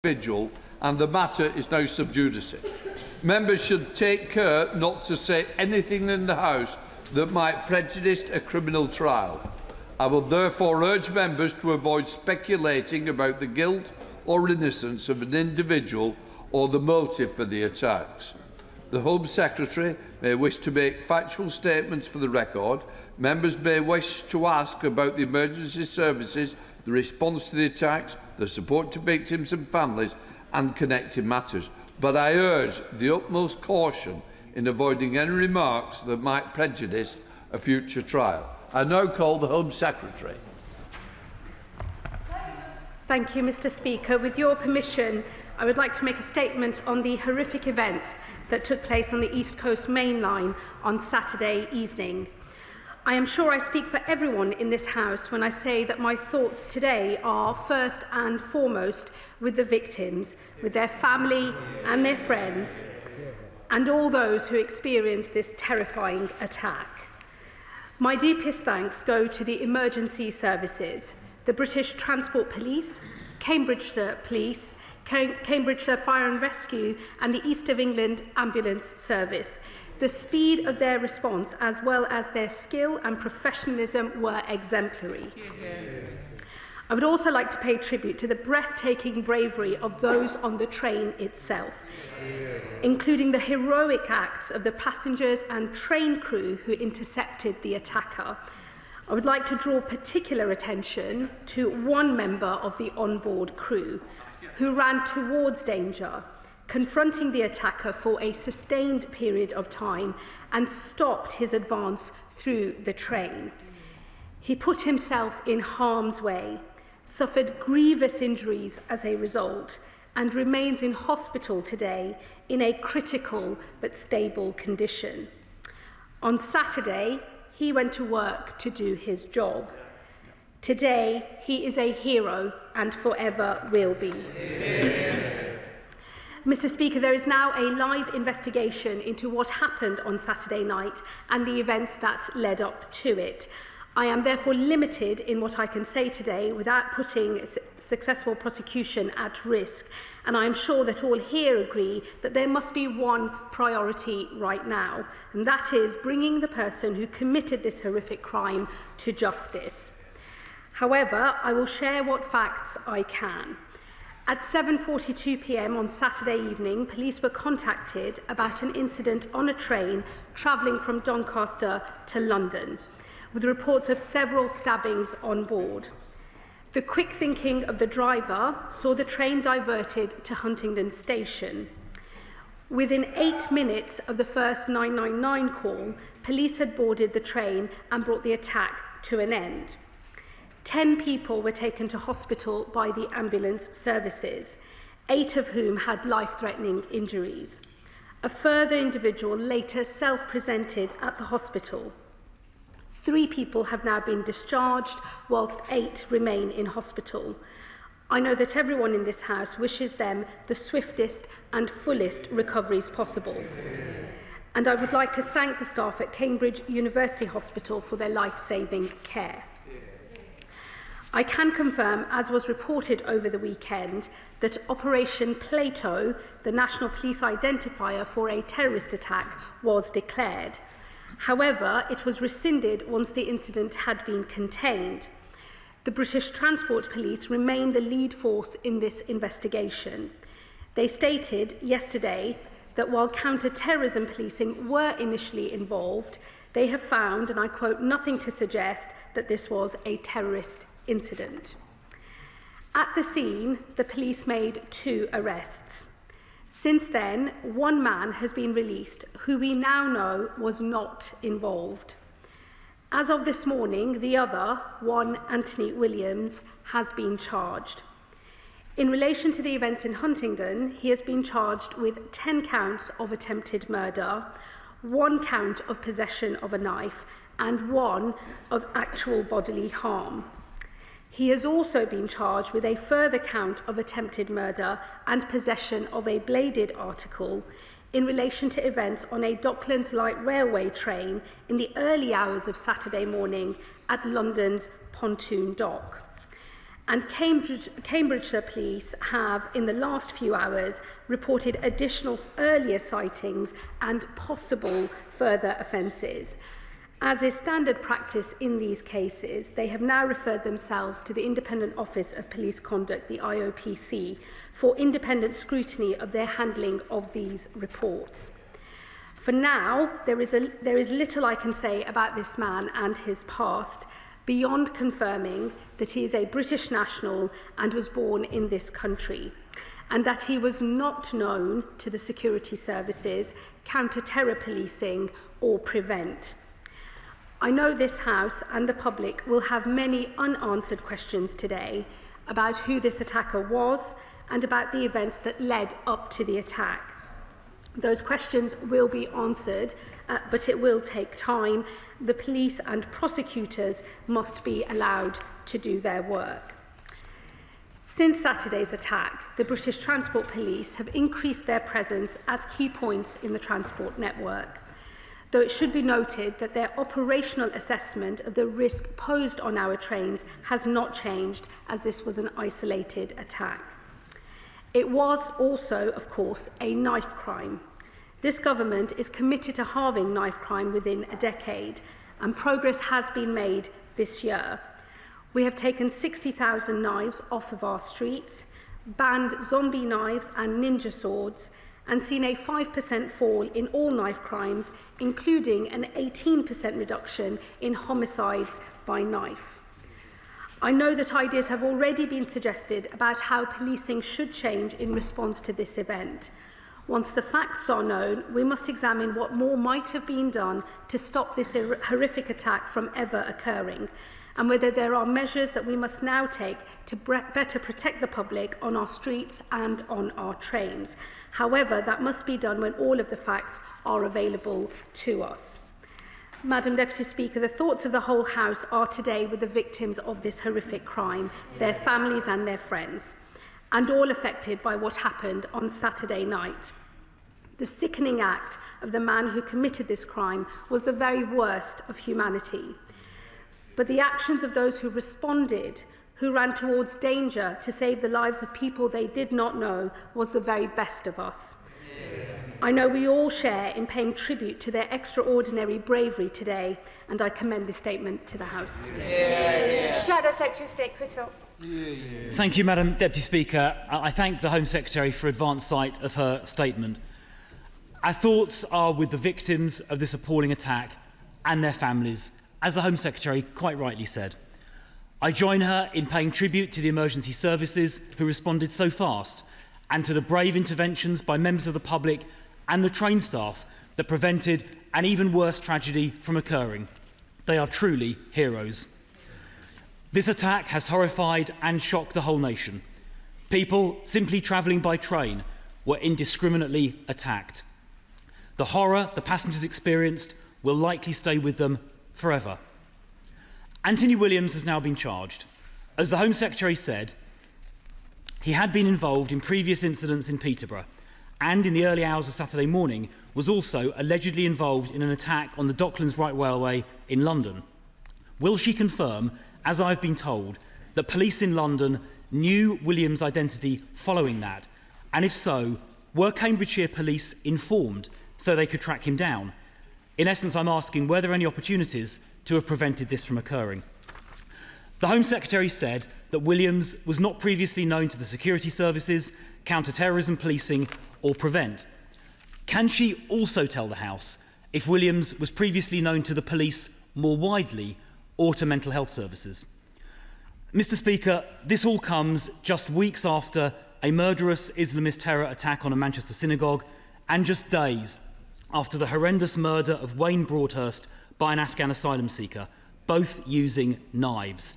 individual, and the matter is now sub judice. Members should take care not to say anything in the House that might prejudice a criminal trial. I will therefore urge members to avoid speculating about the guilt or innocence of an individual or the motive for the attacks. The Home Secretary may wish to make factual statements for the record. Members may wish to ask about the emergency services, the response to the attacks, the support to victims and families, and connected matters. But I urge the utmost caution in avoiding any remarks that might prejudice a future trial. I now call the Home Secretary. Thank you, Mr. Speaker. With your permission, I would like to make a statement on the horrific events that took place on the East Coast Main Line on Saturday evening. I am sure I speak for everyone in this House when I say that my thoughts today are first and foremost with the victims, with their family and their friends, and all those who experienced this terrifying attack. My deepest thanks go to the emergency services, the British Transport Police, Cambridgeshire Police, Cambridgeshire Fire and Rescue, and the East of England Ambulance Service. The speed of their response, as well as their skill and professionalism, were exemplary. I would also like to pay tribute to the breathtaking bravery of those on the train itself, including the heroic acts of the passengers and train crew who intercepted the attacker. I would like to draw particular attention to one member of the onboard crew who ran towards danger, confronting the attacker for a sustained period of time and stopped his advance through the train. He put himself in harm's way, suffered grievous injuries as a result, and remains in hospital today in a critical but stable condition. On Saturday, he went to work to do his job. Today, he is a hero and forever will be. Mr. Speaker, there is now a live investigation into what happened on Saturday night and the events that led up to it. I am therefore limited in what I can say today without putting successful prosecution at risk, and I am sure that all here agree that there must be one priority right now, and that is bringing the person who committed this horrific crime to justice. However, I will share what facts I can. At 7:42 p.m. on Saturday evening, police were contacted about an incident on a train travelling from Doncaster to London, with reports of several stabbings on board. The quick thinking of the driver saw the train diverted to Huntingdon station. Within 8 minutes of the first 999 call, police had boarded the train and brought the attack to an end. 10 people were taken to hospital by the ambulance services, 8 of whom had life-threatening injuries. A further individual later self-presented at the hospital. 3 people have now been discharged, whilst 8 remain in hospital. I know that everyone in this House wishes them the swiftest and fullest recoveries possible. And I would like to thank the staff at Cambridge University Hospital for their life-saving care. I can confirm, as was reported over the weekend, that Operation Plato, the National Police identifier for a terrorist attack, was declared. However, it was rescinded once the incident had been contained. The British Transport Police remain the lead force in this investigation. They stated yesterday that while counter-terrorism policing were initially involved, they have found, and I quote, nothing to suggest that this was a terrorist incident. At the scene, the police made 2 arrests. Since then, 1 man has been released who we now know was not involved. As of this morning, the other, one Anthony Williams, has been charged. In relation to the events in Huntingdon, he has been charged with 10 counts of attempted murder, 1 count of possession of a knife, and 1 of actual bodily harm. He has also been charged with a further count of attempted murder and possession of a bladed article in relation to events on a Docklands Light Railway train in the early hours of Saturday morning at London's pontoon dock. And Cambridgeshire Police have, in the last few hours, reported additional earlier sightings and possible further offences. As is standard practice in these cases, they have now referred themselves to the Independent Office of Police Conduct, the IOPC, for independent scrutiny of their handling of these reports. For now, there is little I can say about this man and his past, beyond confirming that he is a British national and was born in this country, and that he was not known to the security services, counter-terror policing or Prevent. I know this House and the public will have many unanswered questions today about who this attacker was and about the events that led up to the attack. Those questions will be answered, but it will take time. The police and prosecutors must be allowed to do their work. Since Saturday's attack, the British Transport Police have increased their presence at key points in the transport network, though it should be noted that their operational assessment of the risk posed on our trains has not changed, as this was an isolated attack. It was also, of course, a knife crime. This government is committed to halving knife crime within a decade, and progress has been made this year. We have taken 60,000 knives off of our streets, banned zombie knives and ninja swords, and seen a 5% fall in all knife crimes, including an 18% reduction in homicides by knife. I know that ideas have already been suggested about how policing should change in response to this event. Once the facts are known, we must examine what more might have been done to stop this horrific attack from ever occurring, and whether there are measures that we must now take to better protect the public on our streets and on our trains. However, that must be done when all of the facts are available to us. Madam Deputy Speaker, the thoughts of the whole House are today with the victims of this horrific crime, their families and their friends, and all affected by what happened on Saturday night. The sickening act of the man who committed this crime was the very worst of humanity. But the actions of those who responded, who ran towards danger to save the lives of people they did not know, was the very best of us. I know we all share in paying tribute to their extraordinary bravery today, and I commend this statement to the House. Shadow Secretary of State Chris Philp. Thank you, Madam Deputy Speaker. I thank the Home Secretary for advance sight of her statement. Our thoughts are with the victims of this appalling attack and their families, as the Home Secretary quite rightly said. I join her in paying tribute to the emergency services who responded so fast, and to the brave interventions by members of the public and the train staff that prevented an even worse tragedy from occurring. They are truly heroes. This attack has horrified and shocked the whole nation. People simply travelling by train were indiscriminately attacked. The horror the passengers experienced will likely stay with them forever. Anthony Williams has now been charged. As the Home Secretary said, he had been involved in previous incidents in Peterborough, and in the early hours of Saturday morning was also allegedly involved in an attack on the Docklands Right Railway in London. Will she confirm, as I've been told, that police in London knew Williams' identity following that? And if so, were Cambridgeshire police informed so they could track him down? In essence, I'm asking, were there any opportunities to have prevented this from occurring? The Home Secretary said that Williams was not previously known to the security services, counter-terrorism policing or Prevent. Can she also tell the House if Williams was previously known to the police more widely or to mental health services? Mr. Speaker, this all comes just weeks after a murderous Islamist terror attack on a Manchester synagogue and just days after the horrendous murder of Wayne Broadhurst by an Afghan asylum seeker, both using knives.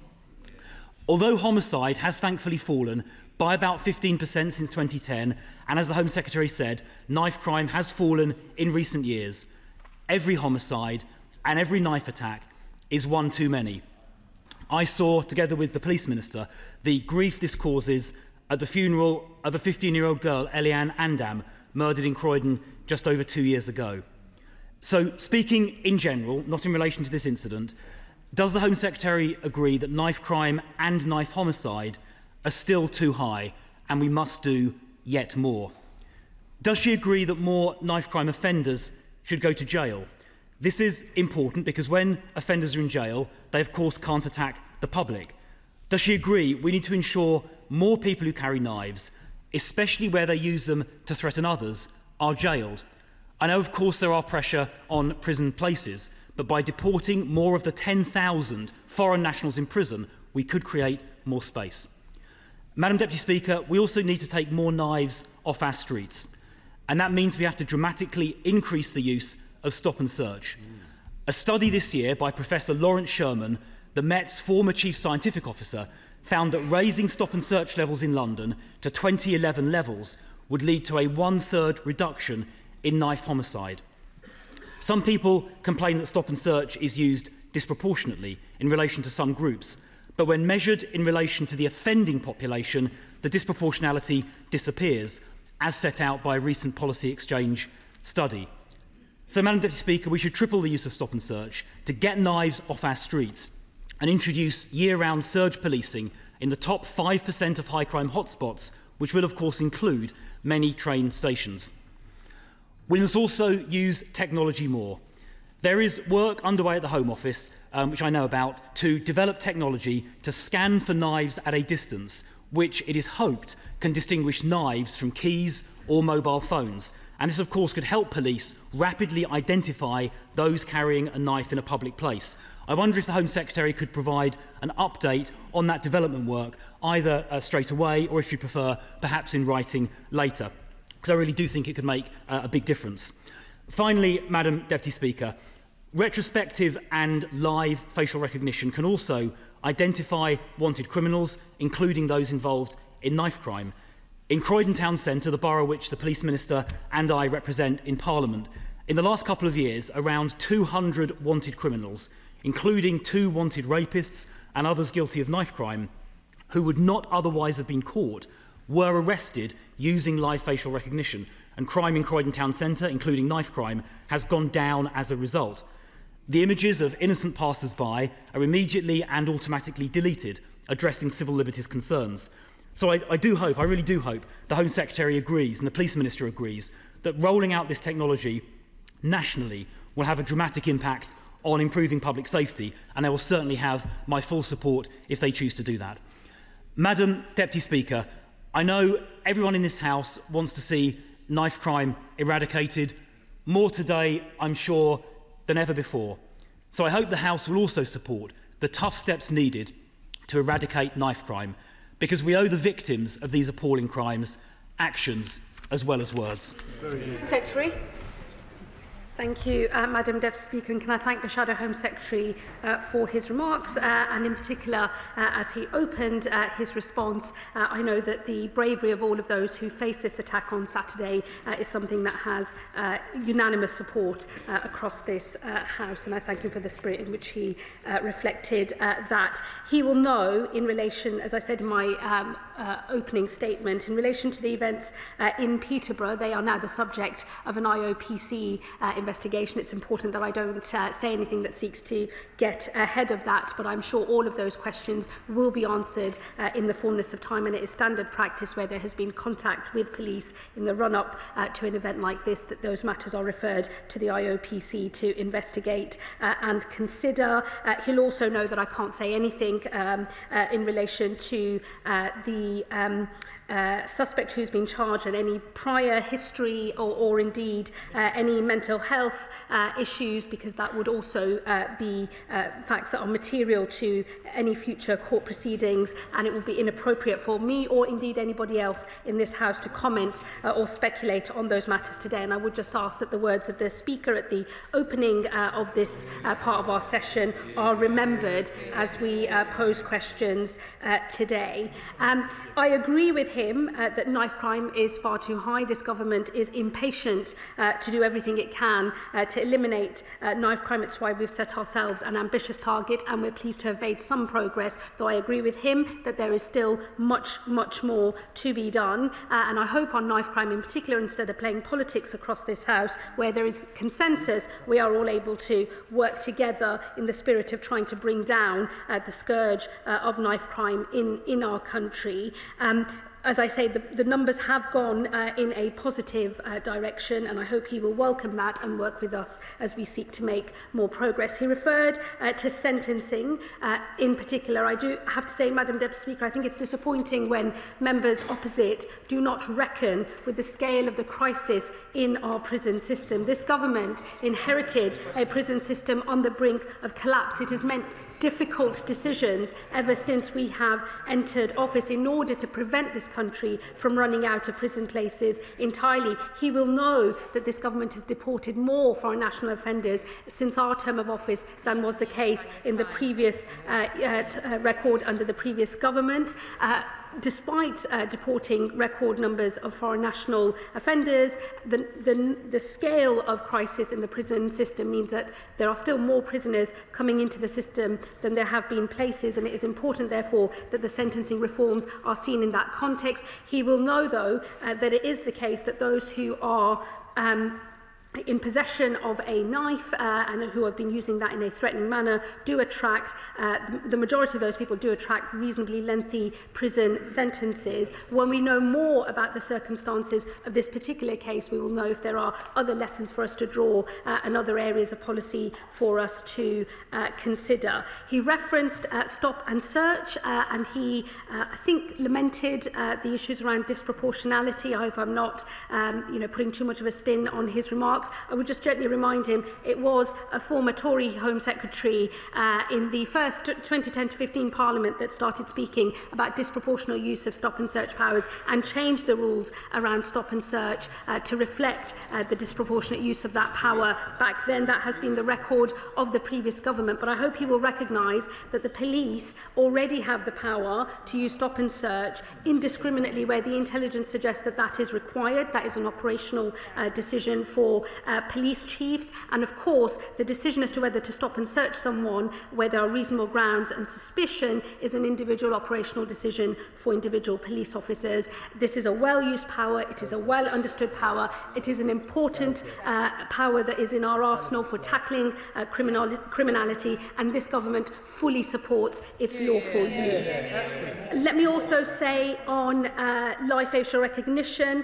Although homicide has thankfully fallen by about 15% since 2010, and as the Home Secretary said, knife crime has fallen in recent years, every homicide and every knife attack is one too many. I saw, together with the Police Minister, the grief this causes at the funeral of a 15-year-old girl, Eliane Andam, murdered in Croydon just over 2 years ago. So, speaking in general, not in relation to this incident, Does the Home Secretary agree that knife crime and knife homicide are still too high and we must do yet more? Does she agree that more knife crime offenders should go to jail? This is important because when offenders are in jail, they of course can't attack the public. Does she agree we need to ensure more people who carry knives, especially where they use them to threaten others, are jailed? I know of course there are pressure on prison places, but by deporting more of the 10,000 foreign nationals in prison, we could create more space. Madam Deputy Speaker, we also need to take more knives off our streets, and that means we have to dramatically increase the use of stop and search. A study this year by Professor Lawrence Sherman, the Met's former Chief Scientific Officer, found that raising stop and search levels in London to 2011 levels would lead to a 1/3 reduction in knife homicide. Some people complain that stop and search is used disproportionately in relation to some groups, but when measured in relation to the offending population, the disproportionality disappears, as set out by a recent policy exchange study. So, Madam Deputy Speaker, we should triple the use of stop and search to get knives off our streets and introduce year-round surge policing in the top 5% of high crime hotspots, which will of course include many train stations. We must also use technology more. There is work underway at the Home Office, which I know about, to develop technology to scan for knives at a distance, which it is hoped can distinguish knives from keys or mobile phones. And this, of course, could help police rapidly identify those carrying a knife in a public place. I wonder if the Home Secretary could provide an update on that development work, either straight away or, if you prefer, perhaps in writing later, because I really do think it could make a big difference. Finally, Madam Deputy Speaker, retrospective and live facial recognition can also identify wanted criminals, including those involved in knife crime. In Croydon Town Centre, the borough which the Police Minister and I represent in Parliament, in the last couple of years, around 200 wanted criminals, including 2 wanted rapists and others guilty of knife crime, who would not otherwise have been caught, were arrested using live facial recognition, and crime in Croydon Town Centre, including knife crime, has gone down as a result. The images of innocent passers-by are immediately and automatically deleted, addressing civil liberties concerns. So I really do hope the Home Secretary agrees and the Police Minister agrees that rolling out this technology nationally will have a dramatic impact on improving public safety, and they will certainly have my full support if they choose to do that. Madam Deputy Speaker, I know everyone in this House wants to see knife crime eradicated, more today, I'm sure, than ever before. So I hope the House will also support the tough steps needed to eradicate knife crime, because we owe the victims of these appalling crimes actions as well as words. Secretary. Thank you, Madam Deputy Speaker, and can I thank the Shadow Home Secretary for his remarks, and in particular, as he opened his response, I know that the bravery of all of those who faced this attack on Saturday is something that has unanimous support across this House, and I thank him for the spirit in which he reflected that. He will know, in relation, as I said in my opening statement, in relation to the events in Peterborough, they are now the subject of an IOPC investigation. It's important that I don't say anything that seeks to get ahead of that, but I'm sure all of those questions will be answered in the fullness of time, and it is standard practice where there has been contact with police in the run-up to an event like this that those matters are referred to the IOPC to investigate and consider. He'll also know that I can't say anything in relation to the suspect who's been charged and any prior history or indeed any mental health issues, because that would also be facts that are material to any future court proceedings, and it would be inappropriate for me or indeed anybody else in this House to comment or speculate on those matters today. And I would just ask that the words of the Speaker at the opening of this part of our session are remembered as we pose questions today. I agree with him that knife crime is far too high. This government is impatient to do everything it can to eliminate knife crime. It's why we've set ourselves an ambitious target, and we're pleased to have made some progress, though I agree with him that there is still much more to be done. And I hope on knife crime in particular, instead of playing politics across this House, where there is consensus, we are all able to work together in the spirit of trying to bring down the scourge of knife crime in our country. As I say, the numbers have gone in a positive direction, and I hope he will welcome that and work with us as we seek to make more progress. He referred to sentencing in particular. I do have to say, Madam Deputy Speaker, I think it's disappointing when members opposite do not reckon with the scale of the crisis in our prison system. This government inherited a prison system on the brink of collapse. It has meant difficult decisions ever since we have entered office in order to prevent this country from running out of prison places entirely. He will know that this government has deported more foreign national offenders since our term of office than was the case in the previous record under the previous government. Despite deporting record numbers of foreign national offenders, the scale of crisis in the prison system means that there are still more prisoners coming into the system than there have been places, and it is important, therefore, that the sentencing reforms are seen in that context. He will know, though, that it is the case that those who are in possession of a knife and who have been using that in a threatening manner do attract, the majority of those people do attract reasonably lengthy prison sentences. When we know more about the circumstances of this particular case, we will know if there are other lessons for us to draw and other areas of policy for us to consider. He referenced stop and search, and he, I think, lamented the issues around disproportionality. I hope I'm not putting too much of a spin on his remarks. I would just gently remind him it was a former Tory Home Secretary in the first 2010 to 15 Parliament that started speaking about disproportionate use of stop and search powers and changed the rules around stop and search to reflect the disproportionate use of that power back then. That has been the record of the previous government, but I hope he will recognise that the police already have the power to use stop and search indiscriminately where the intelligence suggests that that is required. That is an operational decision for police chiefs, and of course the decision as to whether to stop and search someone where there are reasonable grounds and suspicion is an individual operational decision for individual police officers. This is a well-used power, it is a well-understood power, it is an important power that is in our arsenal for tackling criminality, and this government fully supports its lawful use. Let me also say on live facial recognition,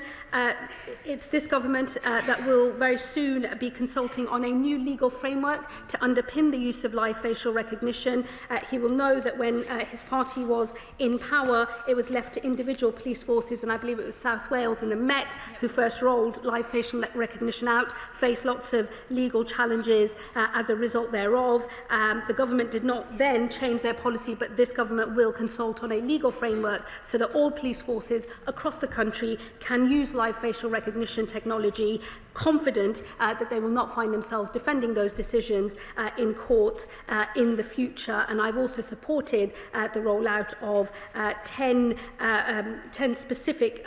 it's this government that will very soon be consulting on a new legal framework to underpin the use of live facial recognition. He will know that when his party was in power, it was left to individual police forces, and I believe it was South Wales and the Met who first rolled live facial recognition out, faced lots of legal challenges as a result thereof. The government did not then change their policy, but this government will consult on a legal framework so that all police forces across the country can use live facial recognition technology, confident that they will not find themselves defending those decisions in courts in the future. And I've also supported the rollout of 10 specific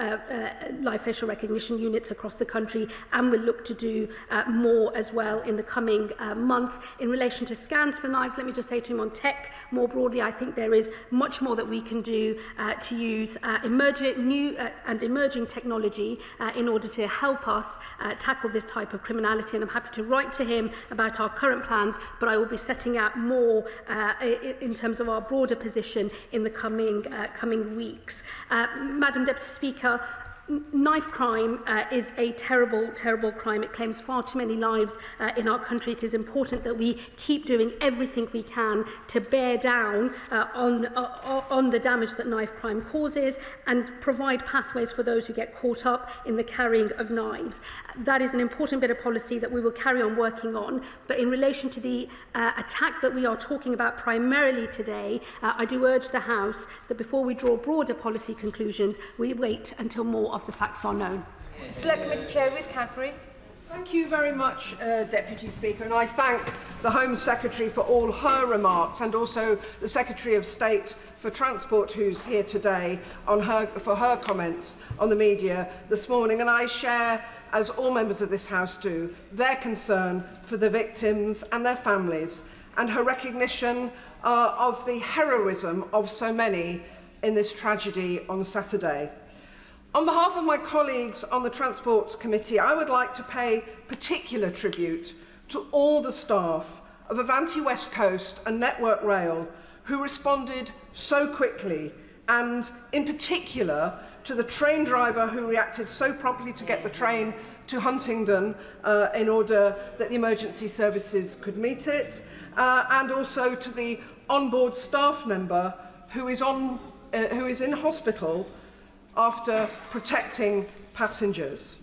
live facial recognition units across the country, and will look to do more as well in the coming months. In relation to scans for knives, let me just say to him on tech more broadly, I think there is much more that we can do to use emerging technology in order to help us tackle this type of criminality, and I'm happy to write to him about our current plans, but I will be setting out more in terms of our broader position in the coming weeks. Madam Deputy Speaker, knife crime is a terrible, terrible crime. It claims far too many lives in our country. It is important that we keep doing everything we can to bear down on the damage that knife crime causes and provide pathways for those who get caught up in the carrying of knives. That is an important bit of policy that we will carry on working on. But in relation to the attack that we are talking about primarily today, I do urge the House that before we draw broader policy conclusions, we wait until more of the facts are known. Select Committee Chair Ruth Cadbury. Thank you very much, Deputy Speaker, and I thank the Home Secretary for all her remarks, and also the Secretary of State for Transport, who's here today, for her comments on the media this morning. And I share, as all members of this House do, their concern for the victims and their families, and her recognition of the heroism of so many in this tragedy on Saturday. On behalf of my colleagues on the Transport Committee, I would like to pay particular tribute to all the staff of Avanti West Coast and Network Rail who responded so quickly, and in particular to the train driver who reacted so promptly to get the train to Huntingdon in order that the emergency services could meet it, and also to the onboard staff member who is in hospital after protecting passengers.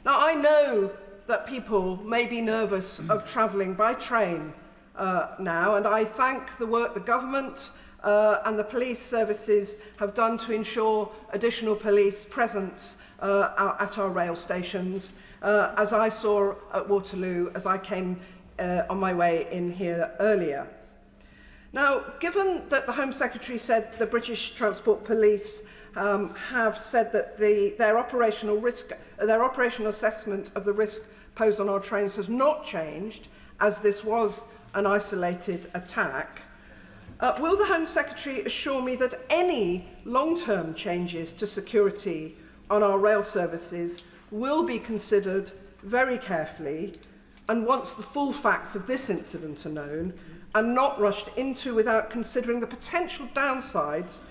Now, I know that people may be nervous of travelling by train now, and I thank the work the government and the police services have done to ensure additional police presence at our rail stations, as I saw at Waterloo as I came on my way in here earlier. Now, given that the Home Secretary said the British Transport Police have said that their operational assessment of the risk posed on our trains has not changed, as this was an isolated attack, will the Home Secretary assure me that any long-term changes to security on our rail services will be considered very carefully, and once the full facts of this incident are known, and not rushed into without considering the potential downsides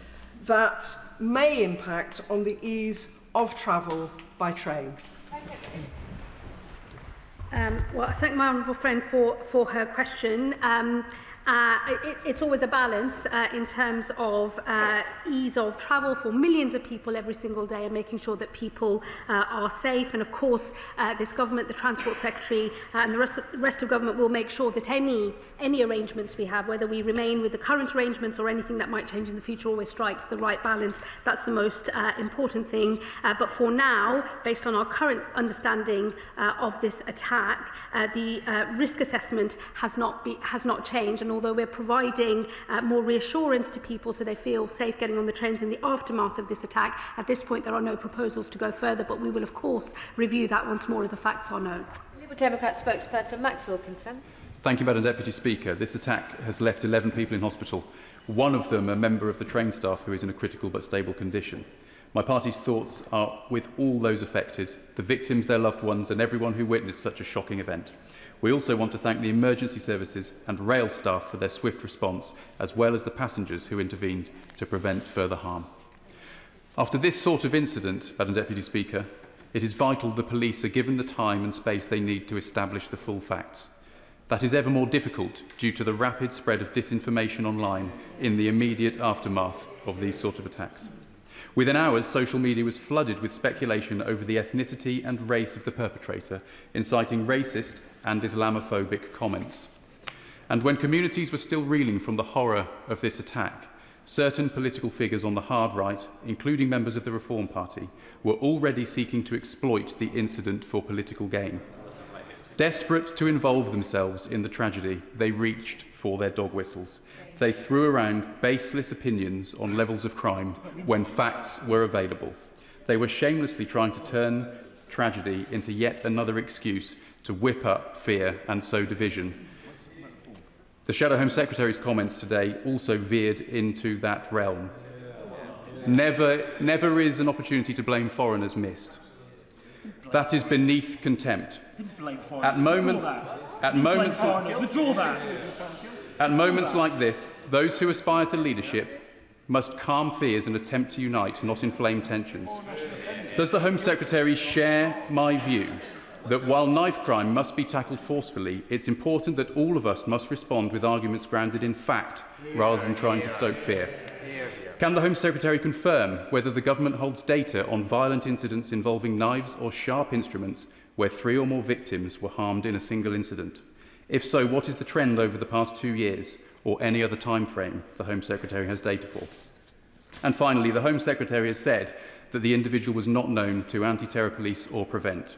that may impact on the ease of travel by train? Well, I thank my honourable friend for her question. It's always a balance in terms of ease of travel for millions of people every single day, and making sure that people are safe. And of course, this government, the Transport Secretary and the rest of government will make sure that any arrangements we have, whether we remain with the current arrangements or anything that might change in the future, always strikes the right balance. That's the most important thing. But for now, based on our current understanding of this attack, the risk assessment has not changed. And although we're providing more reassurance to people so they feel safe getting on the trains in the aftermath of this attack, at this point there are no proposals to go further, but we will of course review that once more of the facts are known. Liberal Democrat spokesperson Max Wilkinson. Thank you, Madam Deputy Speaker. This attack has left 11 people in hospital, one of them a member of the train staff who is in a critical but stable condition. My party's thoughts are with all those affected, the victims, their loved ones and everyone who witnessed such a shocking event. We also want to thank the emergency services and rail staff for their swift response, as well as the passengers who intervened to prevent further harm. After this sort of incident, Madam Deputy Speaker, it is vital the police are given the time and space they need to establish the full facts. That is ever more difficult due to the rapid spread of disinformation online in the immediate aftermath of these sort of attacks. Within hours, social media was flooded with speculation over the ethnicity and race of the perpetrator, inciting racist and Islamophobic comments. And when communities were still reeling from the horror of this attack, certain political figures on the hard right, including members of the Reform Party, were already seeking to exploit the incident for political gain. Desperate to involve themselves in the tragedy, they reached for their dog whistles. They threw around baseless opinions on levels of crime when facts were available. They were shamelessly trying to turn tragedy into yet another excuse to whip up fear and sow division. The Shadow Home Secretary's comments today also veered into that realm. Never is an opportunity to blame foreigners missed. That is beneath contempt. At moments like this, those who aspire to leadership must calm fears and attempt to unite, not inflame tensions. Does the Home Secretary share my view that while knife crime must be tackled forcefully, it's important that all of us must respond with arguments grounded in fact rather than trying to stoke fear? Can the Home Secretary confirm whether the government holds data on violent incidents involving knives or sharp instruments where 3 or more victims were harmed in a single incident? If so, what is the trend over the past 2 years or any other time frame the Home Secretary has data for? And finally, the Home Secretary has said that the individual was not known to anti-terror police or Prevent.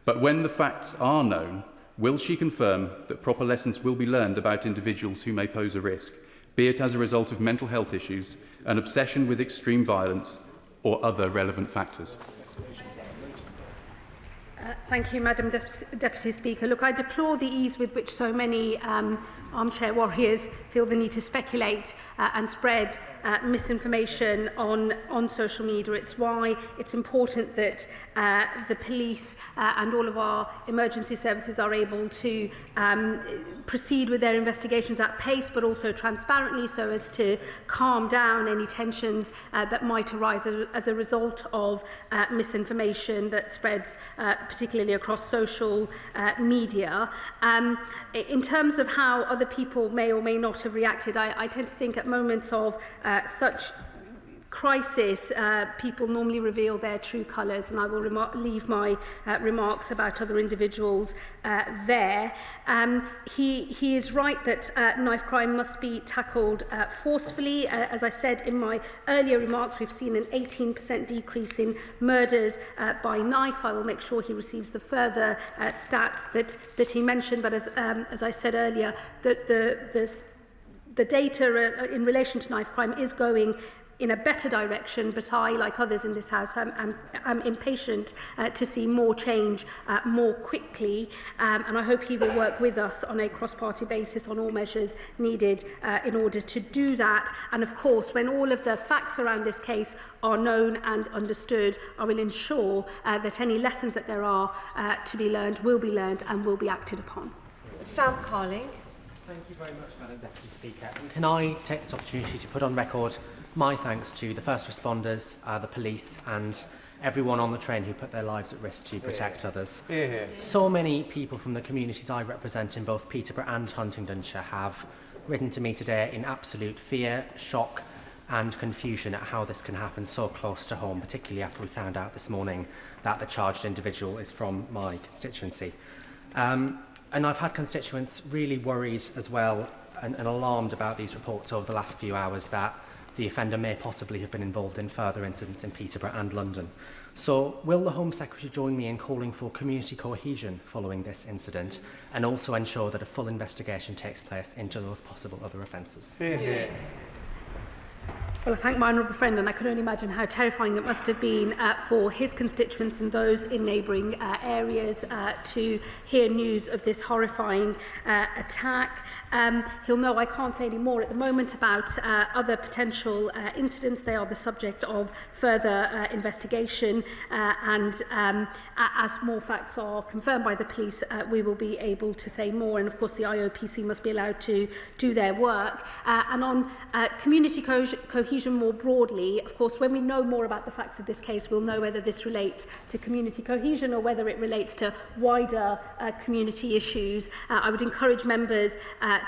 But when the facts are known, will she confirm that proper lessons will be learned about individuals who may pose a risk, be it as a result of mental health issues, an obsession with extreme violence, or other relevant factors? Thank you, Madam Deputy Speaker. Look, I deplore the ease with which so many armchair warriors feel the need to speculate and spread misinformation on social media. It's why it's important that the police and all of our emergency services are able to proceed with their investigations at pace, but also transparently, so as to calm down any tensions that might arise as a result of misinformation that spreads particularly across social media. In terms of how other people may or may not have reacted, I tend to think at moments of such crisis, people normally reveal their true colours, and I will leave my remarks about other individuals there. He is right that knife crime must be tackled forcefully. As I said in my earlier remarks, we've seen an 18% decrease in murders by knife. I will make sure he receives the further stats that he mentioned, but as I said earlier, the data in relation to knife crime is going in a better direction, but I, like others in this House, am impatient to see more change more quickly, and I hope he will work with us on a cross-party basis on all measures needed in order to do that. And of course, when all of the facts around this case are known and understood, I will ensure that any lessons that there are to be learned will be learned and will be acted upon. Sam Carling. Thank you very much, Madam Deputy Speaker. And can I take this opportunity to put on record my thanks to the first responders, the police, and everyone on the train who put their lives at risk to protect others. So many people from the communities I represent in both Peterborough and Huntingdonshire have written to me today in absolute fear, shock and confusion at how this can happen so close to home, particularly after we found out this morning that the charged individual is from my constituency. And I've had constituents really worried as well and alarmed about these reports over the last few hours that the offender may possibly have been involved in further incidents in Peterborough and London. So will the Home Secretary join me in calling for community cohesion following this incident and also ensure that a full investigation takes place into those possible other offences? Well, I thank my honourable friend, and I can only imagine how terrifying it must have been for his constituents and those in neighbouring areas to hear news of this horrifying attack. He'll know I can't say any more at the moment about other potential incidents. They are the subject of further investigation, and as more facts are confirmed by the police, we will be able to say more. And of course, the IOPC must be allowed to do their work. And on community cohesion more broadly, of course, when we know more about the facts of this case, we'll know whether this relates to community cohesion or whether it relates to wider community issues. I would encourage members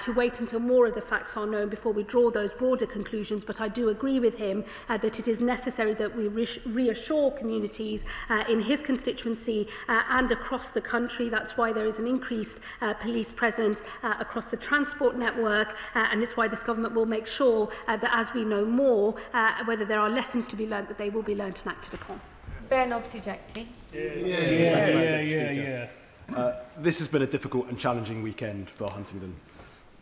to wait until more of the facts are known before we draw those broader conclusions, but I do agree with him that it is necessary that we reassure communities in his constituency and across the country. That's why there is an increased police presence across the transport network, and it's why this government will make sure that as we know more, whether there are lessons to be learned, that they will be learned and acted upon. Ben Obsijekti. This has been a difficult and challenging weekend for Huntingdon.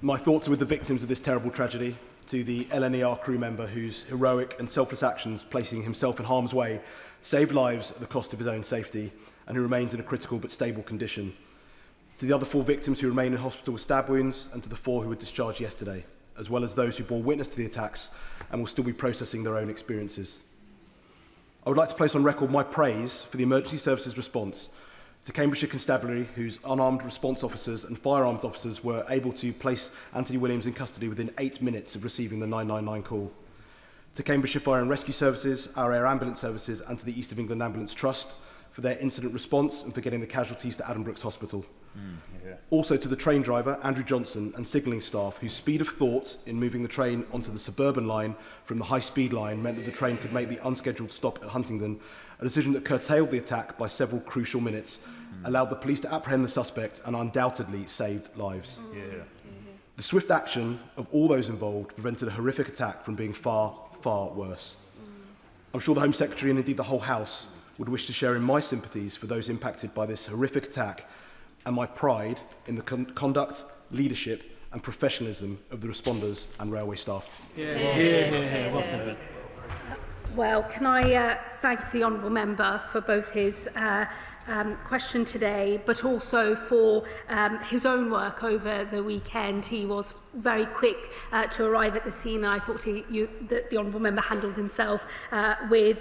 My thoughts are with the victims of this terrible tragedy, to the LNER crew member whose heroic and selfless actions, placing himself in harm's way, saved lives at the cost of his own safety, and who remains in a critical but stable condition. To the other 4 victims who remain in hospital with stab wounds, and to the 4 who were discharged yesterday, as well as those who bore witness to the attacks and will still be processing their own experiences. I would like to place on record my praise for the emergency services response to Cambridgeshire Constabulary, whose unarmed response officers and firearms officers were able to place Anthony Williams in custody within 8 minutes of receiving the 999 call. To Cambridgeshire Fire and Rescue Services, our Air Ambulance Services and to the East of England Ambulance Trust for their incident response and for getting the casualties to Addenbrooke's Hospital. Also to the train driver, Andrew Johnson, and signalling staff, whose speed of thought in moving the train onto the suburban line from the high-speed line meant that the train could make the unscheduled stop at Huntingdon, a decision that curtailed the attack by several crucial minutes, allowed the police to apprehend the suspect and undoubtedly saved lives. The swift action of all those involved prevented a horrific attack from being far, far worse. I'm sure the Home Secretary and indeed the whole House would wish to share in my sympathies for those impacted by this horrific attack and my pride in the conduct, leadership and professionalism of the responders and railway staff. Well said. Well, can I thank the Honourable Member for both his question today, but also for his own work over the weekend. He was very quick to arrive at the scene, and I thought that the Honourable Member handled himself with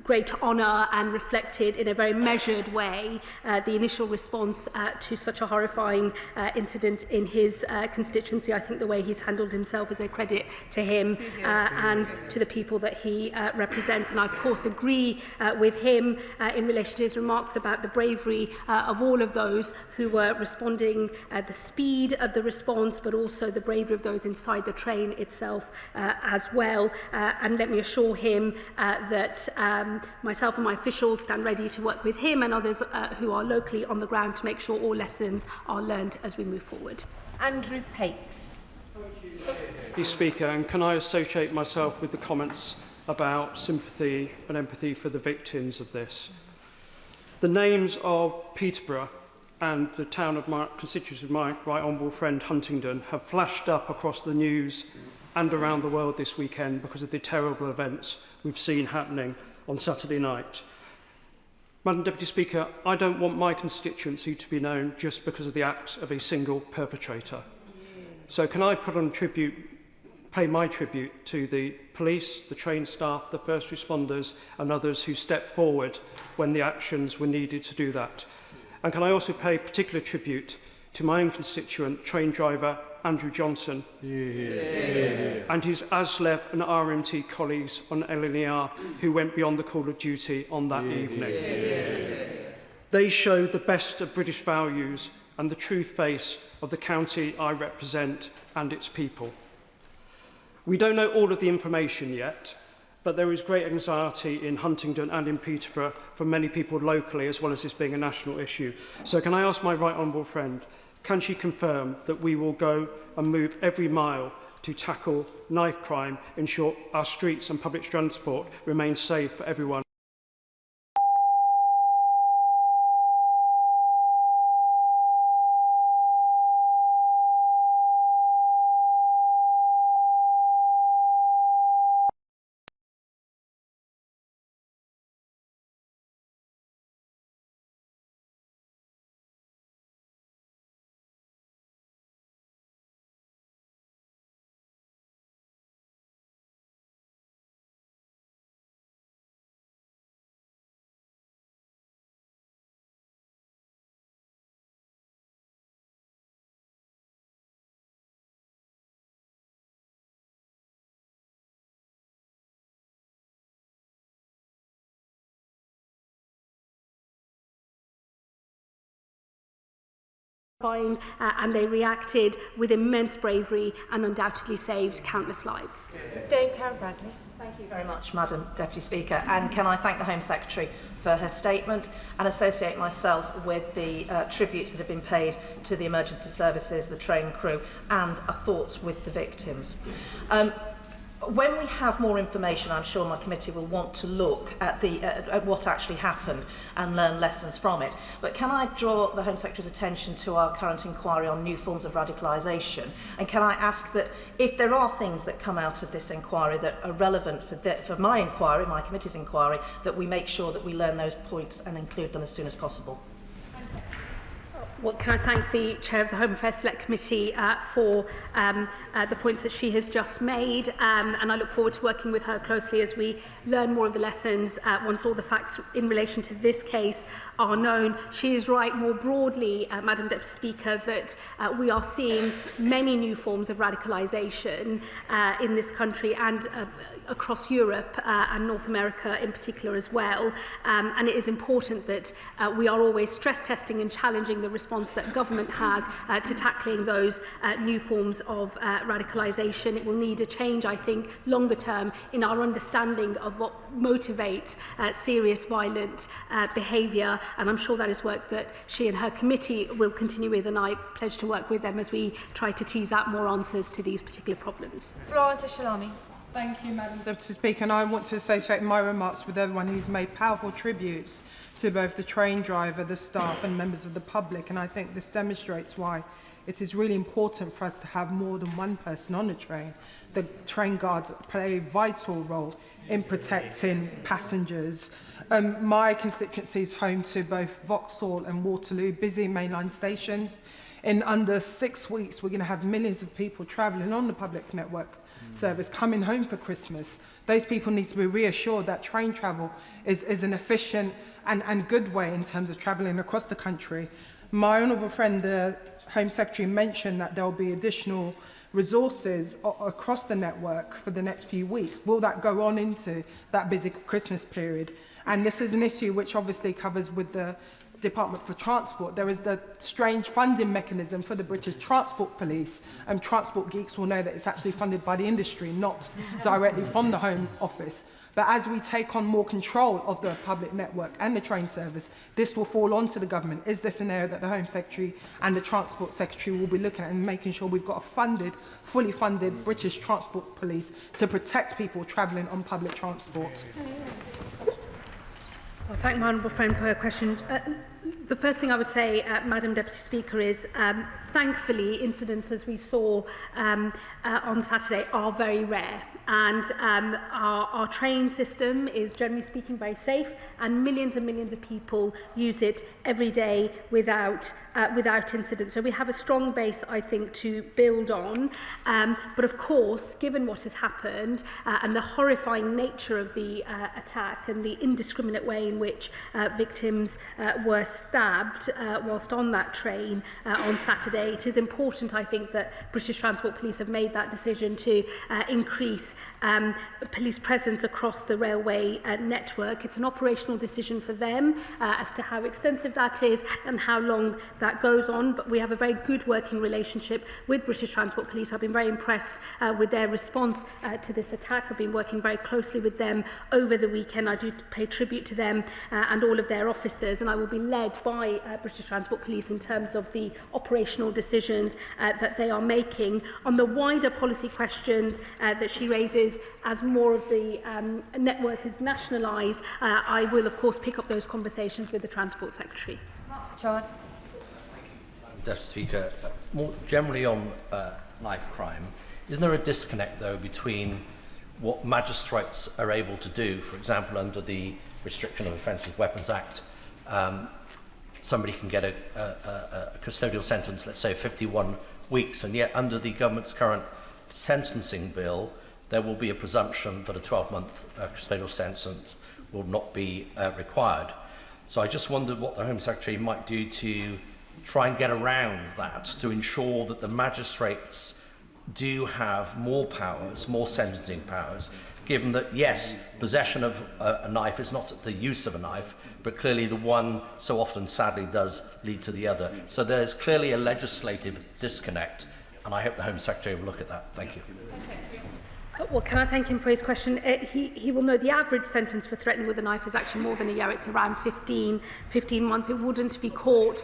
great honour and reflected in a very measured way the initial response to such a horrifying incident in his constituency. I think the way he's handled himself is a credit to him and to the people that he represents. And I, of course, agree with him in relation to his remarks about the bravery of all of those who were responding, the speed of the response, but also the bravery of those inside the train itself as well. And let me assure him that myself and my officials stand ready to work with him and others who are locally on the ground to make sure all lessons are learned as we move forward. Andrew Pakes. Thank you, Speaker. And can I associate myself with the comments about sympathy and empathy for the victims of this? The names of Peterborough and the town of my constituency of my right honourable friend Huntingdon have flashed up across the news and around the world this weekend because of the terrible events we've seen happening on Saturday night. Madam Deputy Speaker, I don't want my constituency to be known just because of the acts of a single perpetrator. So can I pay my tribute to the police, the train staff, the first responders and others who stepped forward when the actions were needed to do that. And can I also pay particular tribute to my own constituent, train driver Andrew Johnson, and his ASLEF and RMT colleagues on LNER who went beyond the call of duty on that evening. They showed the best of British values and the true face of the county I represent and its people. We don't know all of the information yet, but there is great anxiety in Huntingdon and in Peterborough from many people locally, as well as this being a national issue. So can I ask my right honourable friend, can she confirm that we will go and move every mile to tackle knife crime, ensure our streets and public transport remain safe for everyone? And they reacted with immense bravery and undoubtedly saved countless lives. Dame Karen Bradley. Thank you very much, Madam Deputy Speaker. And can I thank the Home Secretary for her statement and associate myself with the tributes that have been paid to the emergency services, the train crew, and our thoughts with the victims. When we have more information, I'm sure my committee will want to look at what actually happened and learn lessons from it. But can I draw the Home Secretary's attention to our current inquiry on new forms of radicalisation? And can I ask that if there are things that come out of this inquiry that are relevant for my inquiry, my committee's inquiry, that we make sure that we learn those points and include them as soon as possible? Well, can I thank the Chair of the Home Affairs Select Committee for the points that she has just made, and I look forward to working with her closely as we learn more of the lessons once all the facts in relation to this case are known. She is right more broadly, Madam Deputy Speaker, that we are seeing many new forms of radicalisation in this country and across Europe and North America in particular as well. And it is important that we are always stress testing and challenging the response that government has to tackling those new forms of radicalisation. It will need a change, I think, longer term in our understanding of what motivates serious violent behaviour, and I'm sure that is work that she and her committee will continue with, and I pledge to work with them as we try to tease out more answers to these particular problems. Florence Shalami. Thank you, Madam Deputy Speaker, and I want to associate my remarks with everyone who's made powerful tributes to both the train driver, the staff and members of the public, and I think this demonstrates why it is really important for us to have more than one person on the train. The train guards play a vital role in protecting passengers. My constituency is home to both Vauxhall and Waterloo, busy mainline stations. In under 6 weeks, we're going to have millions of people travelling on the public network service coming home for Christmas. Those people need to be reassured that train travel is an efficient and good way in terms of travelling across the country. My honourable friend, the Home Secretary, mentioned that there will be additional resources across the network for the next few weeks. Will that go on into that busy Christmas period? And this is an issue which obviously covers with the Department for Transport. There is the strange funding mechanism for the British Transport Police, and transport geeks will know that it's actually funded by the industry, not directly from the Home Office. But as we take on more control of the public network and the train service, this will fall onto the government. Is this an area that the Home Secretary and the Transport Secretary will be looking at and making sure we've got a funded, fully funded British Transport Police to protect people travelling on public transport? Well, thank my honourable friend for her question. The first thing I would say, Madam Deputy Speaker, is thankfully incidents as we saw on Saturday are very rare, and our train system is generally speaking very safe, and millions of people use it every day without incident. So we have a strong base, I think, to build on. But of course, given what has happened and the horrifying nature of the attack and the indiscriminate way in which victims were stabbed whilst on that train on Saturday, it is important, I think, that British Transport Police have made that decision to increase police presence across the railway network. It's an operational decision for them as to how extensive that is and how long that goes on, but we have a very good working relationship with British Transport Police. I've been very impressed with their response to this attack. I've been working very closely with them over the weekend. I do pay tribute to them and all of their officers, and I will be led by British Transport Police in terms of the operational decisions that they are making. On the wider policy questions that she raises, as more of the network is nationalised, I will of course pick up those conversations with the Transport Secretary. Charles. Deputy Speaker, more generally on knife crime, isn't there a disconnect though between what magistrates are able to do? For example, under the Restriction of Offensive Weapons Act, somebody can get a custodial sentence, let's say 51 weeks, and yet under the government's current sentencing bill, there will be a presumption that a 12-month custodial sentence will not be required. So I just wondered what the Home Secretary might do to try and get around that, to ensure that the magistrates do have more powers, more sentencing powers, given that, yes, possession of a knife is not the use of a knife, but clearly the one so often, sadly, does lead to the other. So there's clearly a legislative disconnect, and I hope the Home Secretary will look at that. Thank you. Well, can I thank him for his question? He will know the average sentence for threatening with a knife is actually more than a year. It's around 15 months. It wouldn't be caught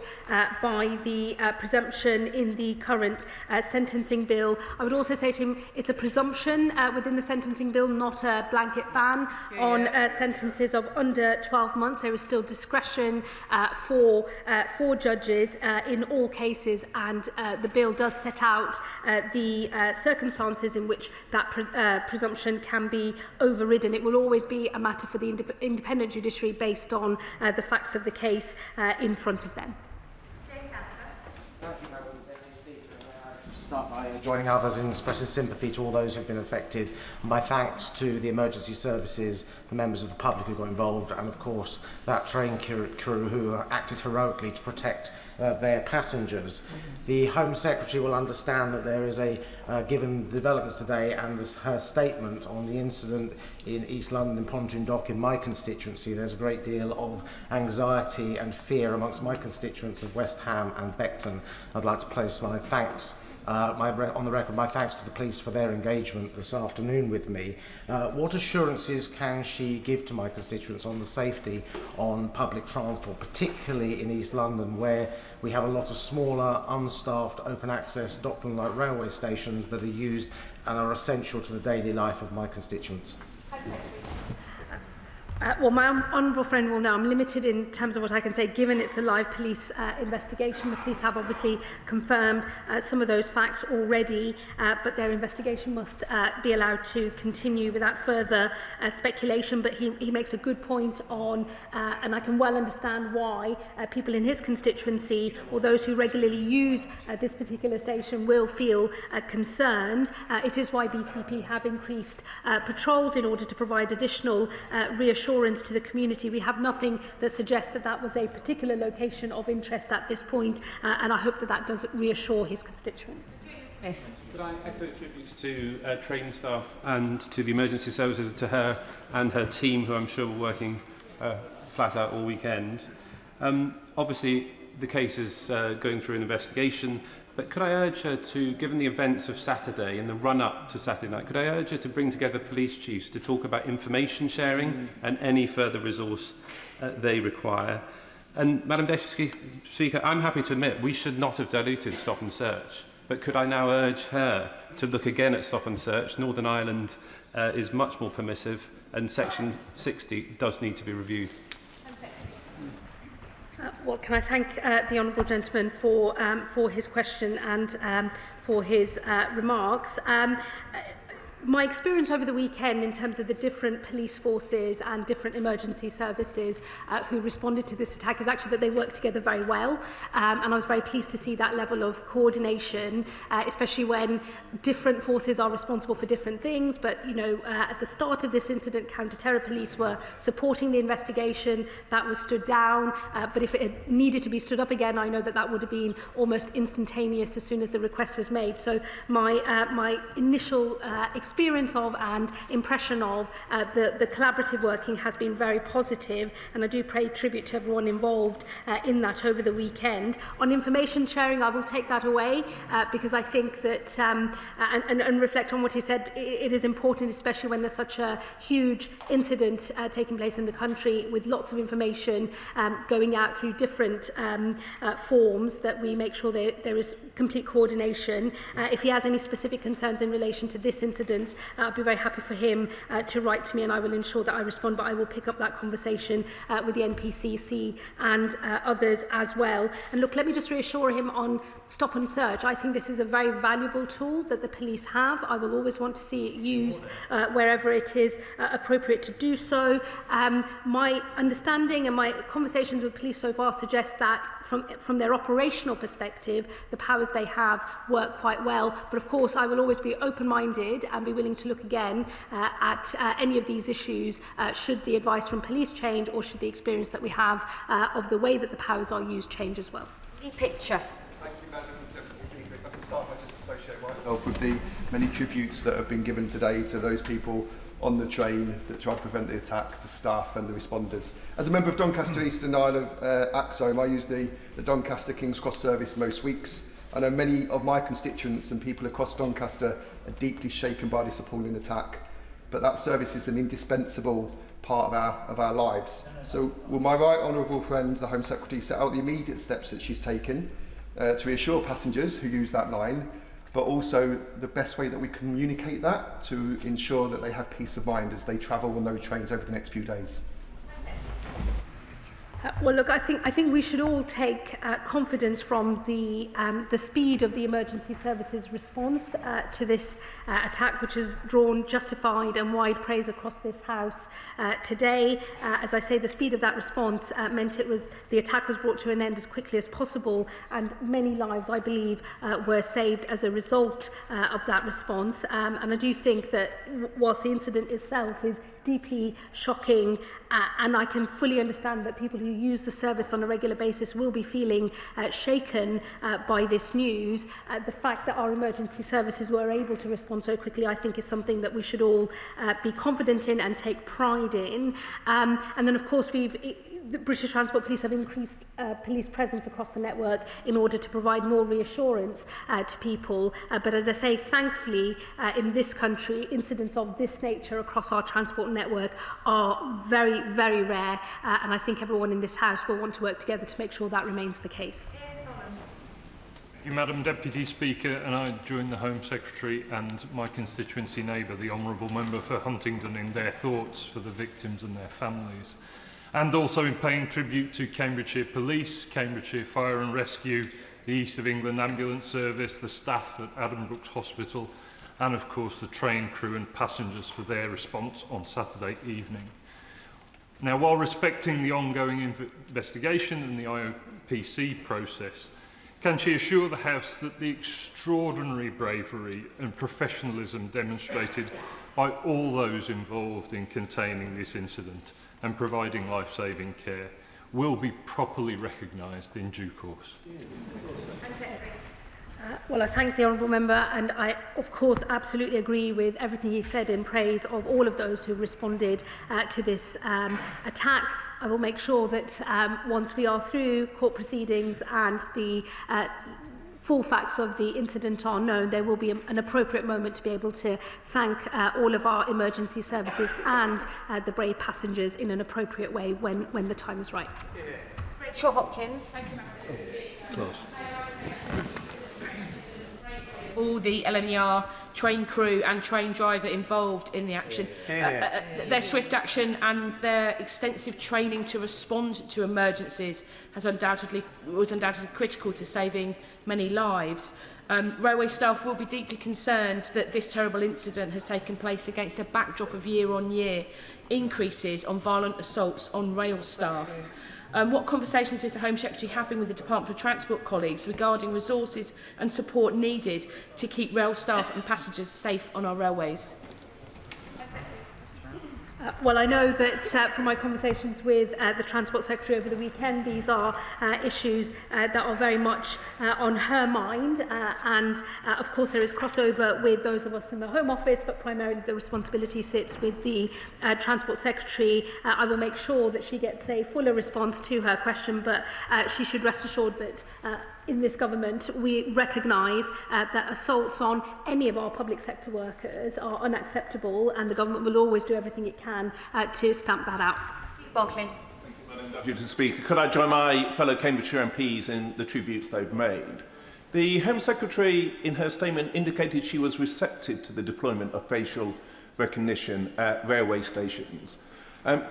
by the presumption in the current sentencing bill. I would also say to him, it's a presumption within the sentencing bill, not a blanket ban on sentences of under 12 months. There is still discretion for judges in all cases, and the bill does set out the circumstances in which that presumption can be overridden. It will always be a matter for the independent judiciary based on the facts of the case in front of them. Start by joining others in expressing sympathy to all those who have been affected. My thanks to the emergency services, the members of the public who got involved, and of course that train crew who acted heroically to protect their passengers. The Home Secretary will understand that there is given the developments today and her statement on the incident in East London in Pontoon Dock in my constituency, there's a great deal of anxiety and fear amongst my constituents of West Ham and Beckton. I'd like to place my thanks on the record my thanks to the police for their engagement this afternoon with me. What assurances can she give to my constituents on the safety on public transport, particularly in East London, where we have a lot of smaller, unstaffed, open-access, Dockland-like railway stations that are used and are essential to the daily life of my constituents? Well, my honourable friend will know I'm limited in terms of what I can say, given it's a live police investigation. The police have obviously confirmed some of those facts already, but their investigation must be allowed to continue without further speculation. But he makes a good point on, and I can well understand why people in his constituency or those who regularly use this particular station will feel concerned. It is why BTP have increased patrols in order to provide additional reassurance to the community. We have nothing that suggests that that was a particular location of interest at this point, and I hope that that does reassure his constituents. Could I echo tributes to train staff and to the emergency services, to her and her team, who I'm sure were working flat out all weekend. Obviously, the case is going through an investigation, but could I urge her to, given the events of Saturday and the run-up to Saturday night, could I urge her to bring together police chiefs to talk about information sharing and any further resource they require? And, Madam Deputy Speaker, I'm happy to admit we should not have diluted stop and search, but could I now urge her to look again at stop and search? Northern Ireland is much more permissive, and Section 60 does need to be reviewed. Well, can I thank the honourable gentleman for his question and for his remarks. My experience over the weekend in terms of the different police forces and different emergency services who responded to this attack is actually that they work together very well, and I was very pleased to see that level of coordination, especially when different forces are responsible for different things. But you know, at the start of this incident, counter-terror police were supporting the investigation. That was stood down, but if it had needed to be stood up again, I know that that would have been almost instantaneous as soon as the request was made. So my initial experience of and impression of the collaborative working has been very positive, and I do pay tribute to everyone involved in that over the weekend. On information sharing, I will take that away because I think that, and reflect on what he said, it is important, especially when there's such a huge incident taking place in the country with lots of information going out through different forms, that we make sure that there is complete coordination. If he has any specific concerns in relation to this incident, I'll be very happy for him to write to me, and I will ensure that I respond, but I will pick up that conversation with the NPCC and others as well. And look, let me just reassure him on stop and search. I think this is a very valuable tool that the police have. I will always want to see it used wherever it is appropriate to do so. My understanding and my conversations with police so far suggest that from their operational perspective, the powers they have work quite well. But of course, I will always be open-minded and be willing to look again at any of these issues should the advice from police change, or should the experience that we have of the way that the powers are used change as well. Picture. Thank you, Madam Deputy Speaker. If I can start by just associating myself with the many tributes that have been given today to those people on the train that tried to prevent the attack, the staff and the responders. As a member of Doncaster East and Isle of Axholme, I use the Doncaster King's Cross service most weeks. I know many of my constituents and people across Doncaster are deeply shaken by this appalling attack, but that service is an indispensable part of our lives. So will my right honourable friend, the Home Secretary, set out the immediate steps that she's taken to reassure passengers who use that line, but also the best way that we communicate that to ensure that they have peace of mind as they travel on those trains over the next few days? Well, look, I think we should all take confidence from the speed of the emergency services response to this attack, which has drawn justified and wide praise across this House today. As I say, the speed of that response meant the attack was brought to an end as quickly as possible, and many lives, I believe, were saved as a result of that response. And I do think that whilst the incident itself is deeply shocking, and I can fully understand that people who use the service on a regular basis will be feeling shaken by this news. The fact that our emergency services were able to respond so quickly, I think, is something that we should all be confident in and take pride in. And then, of course, the British Transport Police have increased police presence across the network in order to provide more reassurance to people. But as I say, thankfully, in this country, incidents of this nature across our transport network are very, very rare. And I think everyone in this House will want to work together to make sure that remains the case. Thank you, Madam Deputy Speaker, and I join the Home Secretary and my constituency neighbour, the Honourable Member for Huntingdon, in their thoughts for the victims and their families, and also in paying tribute to Cambridgeshire Police, Cambridgeshire Fire and Rescue, the East of England Ambulance Service, the staff at Addenbrooke's Hospital, and of course the train crew and passengers for their response on Saturday evening. Now, while respecting the ongoing investigation and the IOPC process, can she assure the House that the extraordinary bravery and professionalism demonstrated by all those involved in containing this incident and providing life-saving care will be properly recognised in due course? Well, I thank the Honourable Member, and I, of course, absolutely agree with everything he said in praise of all of those who responded to this attack. I will make sure that once we are through court proceedings and the full facts of the incident are known, there will be an appropriate moment to be able to thank all of our emergency services and the brave passengers in an appropriate way when the time is right. Rachel Hopkins. Thank you, Close. All the LNER train crew and train driver involved in the action. Their swift action and their extensive training to respond to emergencies was undoubtedly critical to saving many lives. Railway staff will be deeply concerned that this terrible incident has taken place against a backdrop of year-on-year increases on violent assaults on rail staff. What conversations is the Home Secretary having with the Department for Transport colleagues regarding resources and support needed to keep rail staff and passengers safe on our railways? Well, I know that from my conversations with the Transport Secretary over the weekend, these are issues that are very much on her mind. And of course, there is crossover with those of us in the Home Office, but primarily the responsibility sits with the Transport Secretary. I will make sure that she gets a fuller response to her question, but she should rest assured that in this government, we recognise that assaults on any of our public sector workers are unacceptable, and the government will always do everything it can to stamp that out. Barclay. Madam Deputy Speaker, could I join my fellow Cambridgeshire MPs in the tributes they've made? The Home Secretary, in her statement, indicated she was receptive to the deployment of facial recognition at railway stations.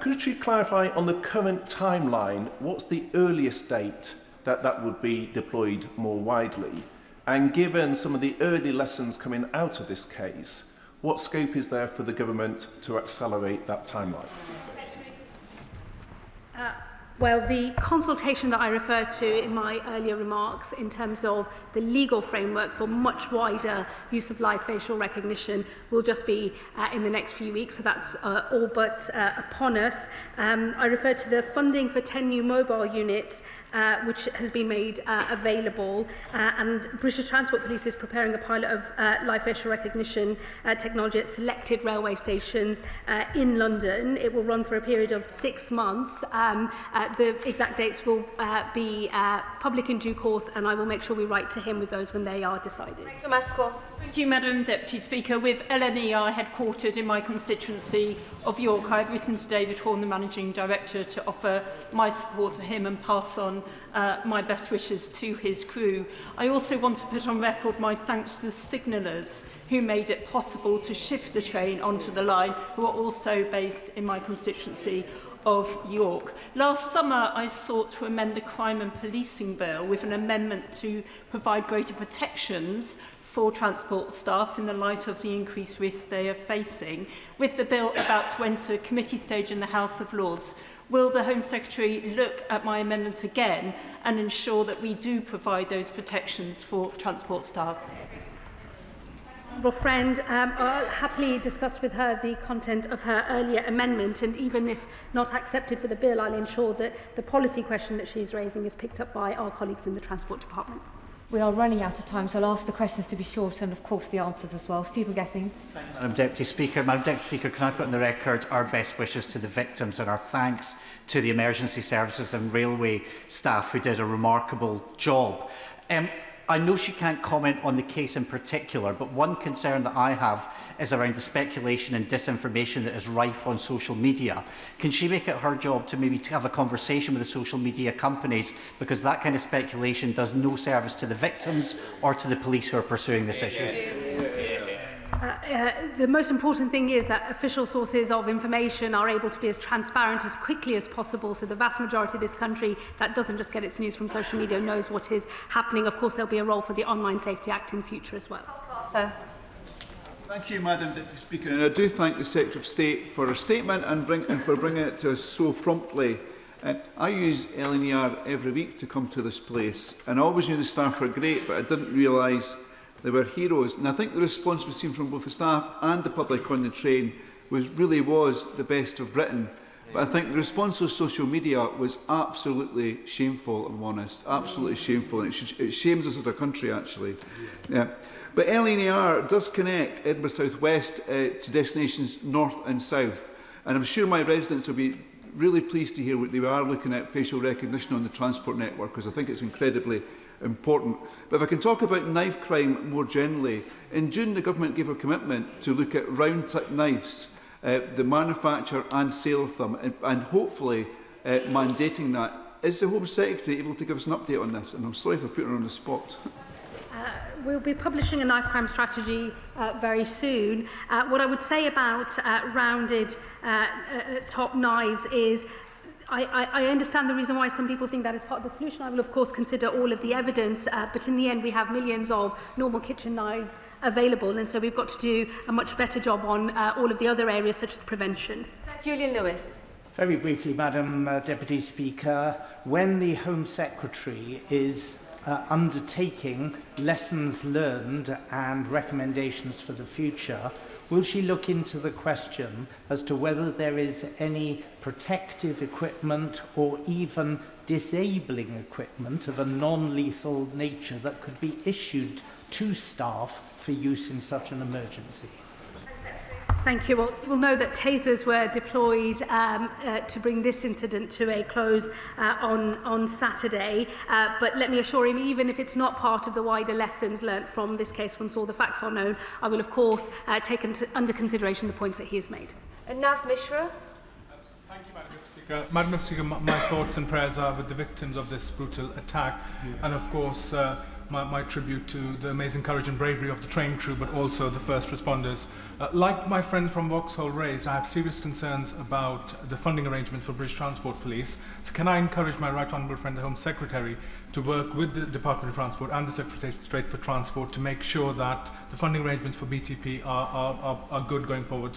Could she clarify on the current timeline, what's the earliest date that would be deployed more widely? And given some of the early lessons coming out of this case, what scope is there for the government to accelerate that timeline? Well, the consultation that I referred to in my earlier remarks in terms of the legal framework for much wider use of live facial recognition will just be in the next few weeks, so that's all but upon us. I referred to the funding for 10 new mobile units which has been made available, and British Transport Police is preparing a pilot of live facial recognition technology at selected railway stations in London. It will run for a period of 6 months. The exact dates will be public in due course, and I will make sure we write to him with those when they are decided. Thank you, Madam Deputy Speaker. With LNER headquartered in my constituency of York, I have written to David Horn, the Managing Director, to offer my support to him and pass on my best wishes to his crew. I also want to put on record my thanks to the signallers who made it possible to shift the train onto the line, who are also based in my constituency of York. Last summer, I sought to amend the Crime and Policing Bill with an amendment to provide greater protections for transport staff in the light of the increased risks they are facing. With the bill about to enter committee stage in the House of Lords, will the Home Secretary look at my amendments again and ensure that we do provide those protections for transport staff? Friend, I'll happily discuss with her the content of her earlier amendment, and even if not accepted for the bill, I'll ensure that the policy question that she's raising is picked up by our colleagues in the Transport Department. We are running out of time, so I'll ask the questions to be short and, of course, the answers as well. Stephen Gethings. Madam Deputy Speaker. Madam Deputy Speaker, can I put on the record our best wishes to the victims and our thanks to the emergency services and railway staff who did a remarkable job. I know she can't comment on the case in particular, but one concern that I have is around the speculation and disinformation that is rife on social media. Can she make it her job to maybe have a conversation with the social media companies, because that kind of speculation does no service to the victims or to the police who are pursuing this issue? The most important thing is that official sources of information are able to be as transparent as quickly as possible, so the vast majority of this country that doesn't just get its news from social media knows what is happening. Of course, there'll be a role for the Online Safety Act in future as well. Sir. Thank you, Madam Deputy Speaker, and I do thank the Secretary of State for her statement and for bringing it to us so promptly. I use LNER every week to come to this place, and I always knew the staff were great, but I didn't realise they were heroes. And I think the response we've seen from both the staff and the public on the train really was the best of Britain. But I think the response of social media was absolutely shameful, if I'm honest. Absolutely shameful. And it shames us as a country, actually. Yeah. But LNER does connect Edinburgh South West to destinations north and south. And I'm sure my residents will be really pleased to hear what they are looking at facial recognition on the transport network, because I think it's incredibly important. But if I can talk about knife crime more generally, in June the government gave a commitment to look at round-tip knives, the manufacture and sale of them, and hopefully mandating that. Is the Home Secretary able to give us an update on this? And I'm sorry if I put her on the spot. We'll be publishing a knife crime strategy very soon. What I would say about rounded top knives is I understand the reason why some people think that is part of the solution. I will, of course, consider all of the evidence, but in the end, we have millions of normal kitchen knives available, and so we've got to do a much better job on all of the other areas, such as prevention. Julian Lewis. Very briefly, Madam Deputy Speaker, when the Home Secretary is undertaking lessons learned and recommendations for the future, will she look into the question as to whether there is any protective equipment or even disabling equipment of a non-lethal nature that could be issued to staff for use in such an emergency? Thank you. Well, we'll know that tasers were deployed to bring this incident to a close on Saturday. But let me assure him, even if it's not part of the wider lessons learnt from this case, once all the facts are known, I will, of course, take under consideration the points that he has made. Nav Mishra. Thank you, Madam Speaker. Madam Speaker, my thoughts and prayers are with the victims of this brutal attack, and of course my tribute to the amazing courage and bravery of the train crew, but also the first responders. Like my friend from Vauxhall raised, I have serious concerns about the funding arrangement for British Transport Police. So can I encourage my right honourable friend, the Home Secretary, to work with the Department of Transport and the Secretary of State for Transport to make sure that the funding arrangements for BTP are good going forward?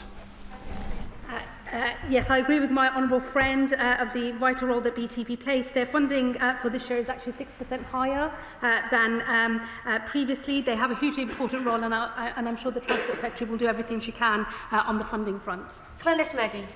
Yes, I agree with my honourable friend of the vital role that BTP plays. Their funding for this year is actually 6% higher than previously. They have a hugely important role, and I'm sure the Transport Secretary will do everything she can on the funding front. Clynnis Meddy.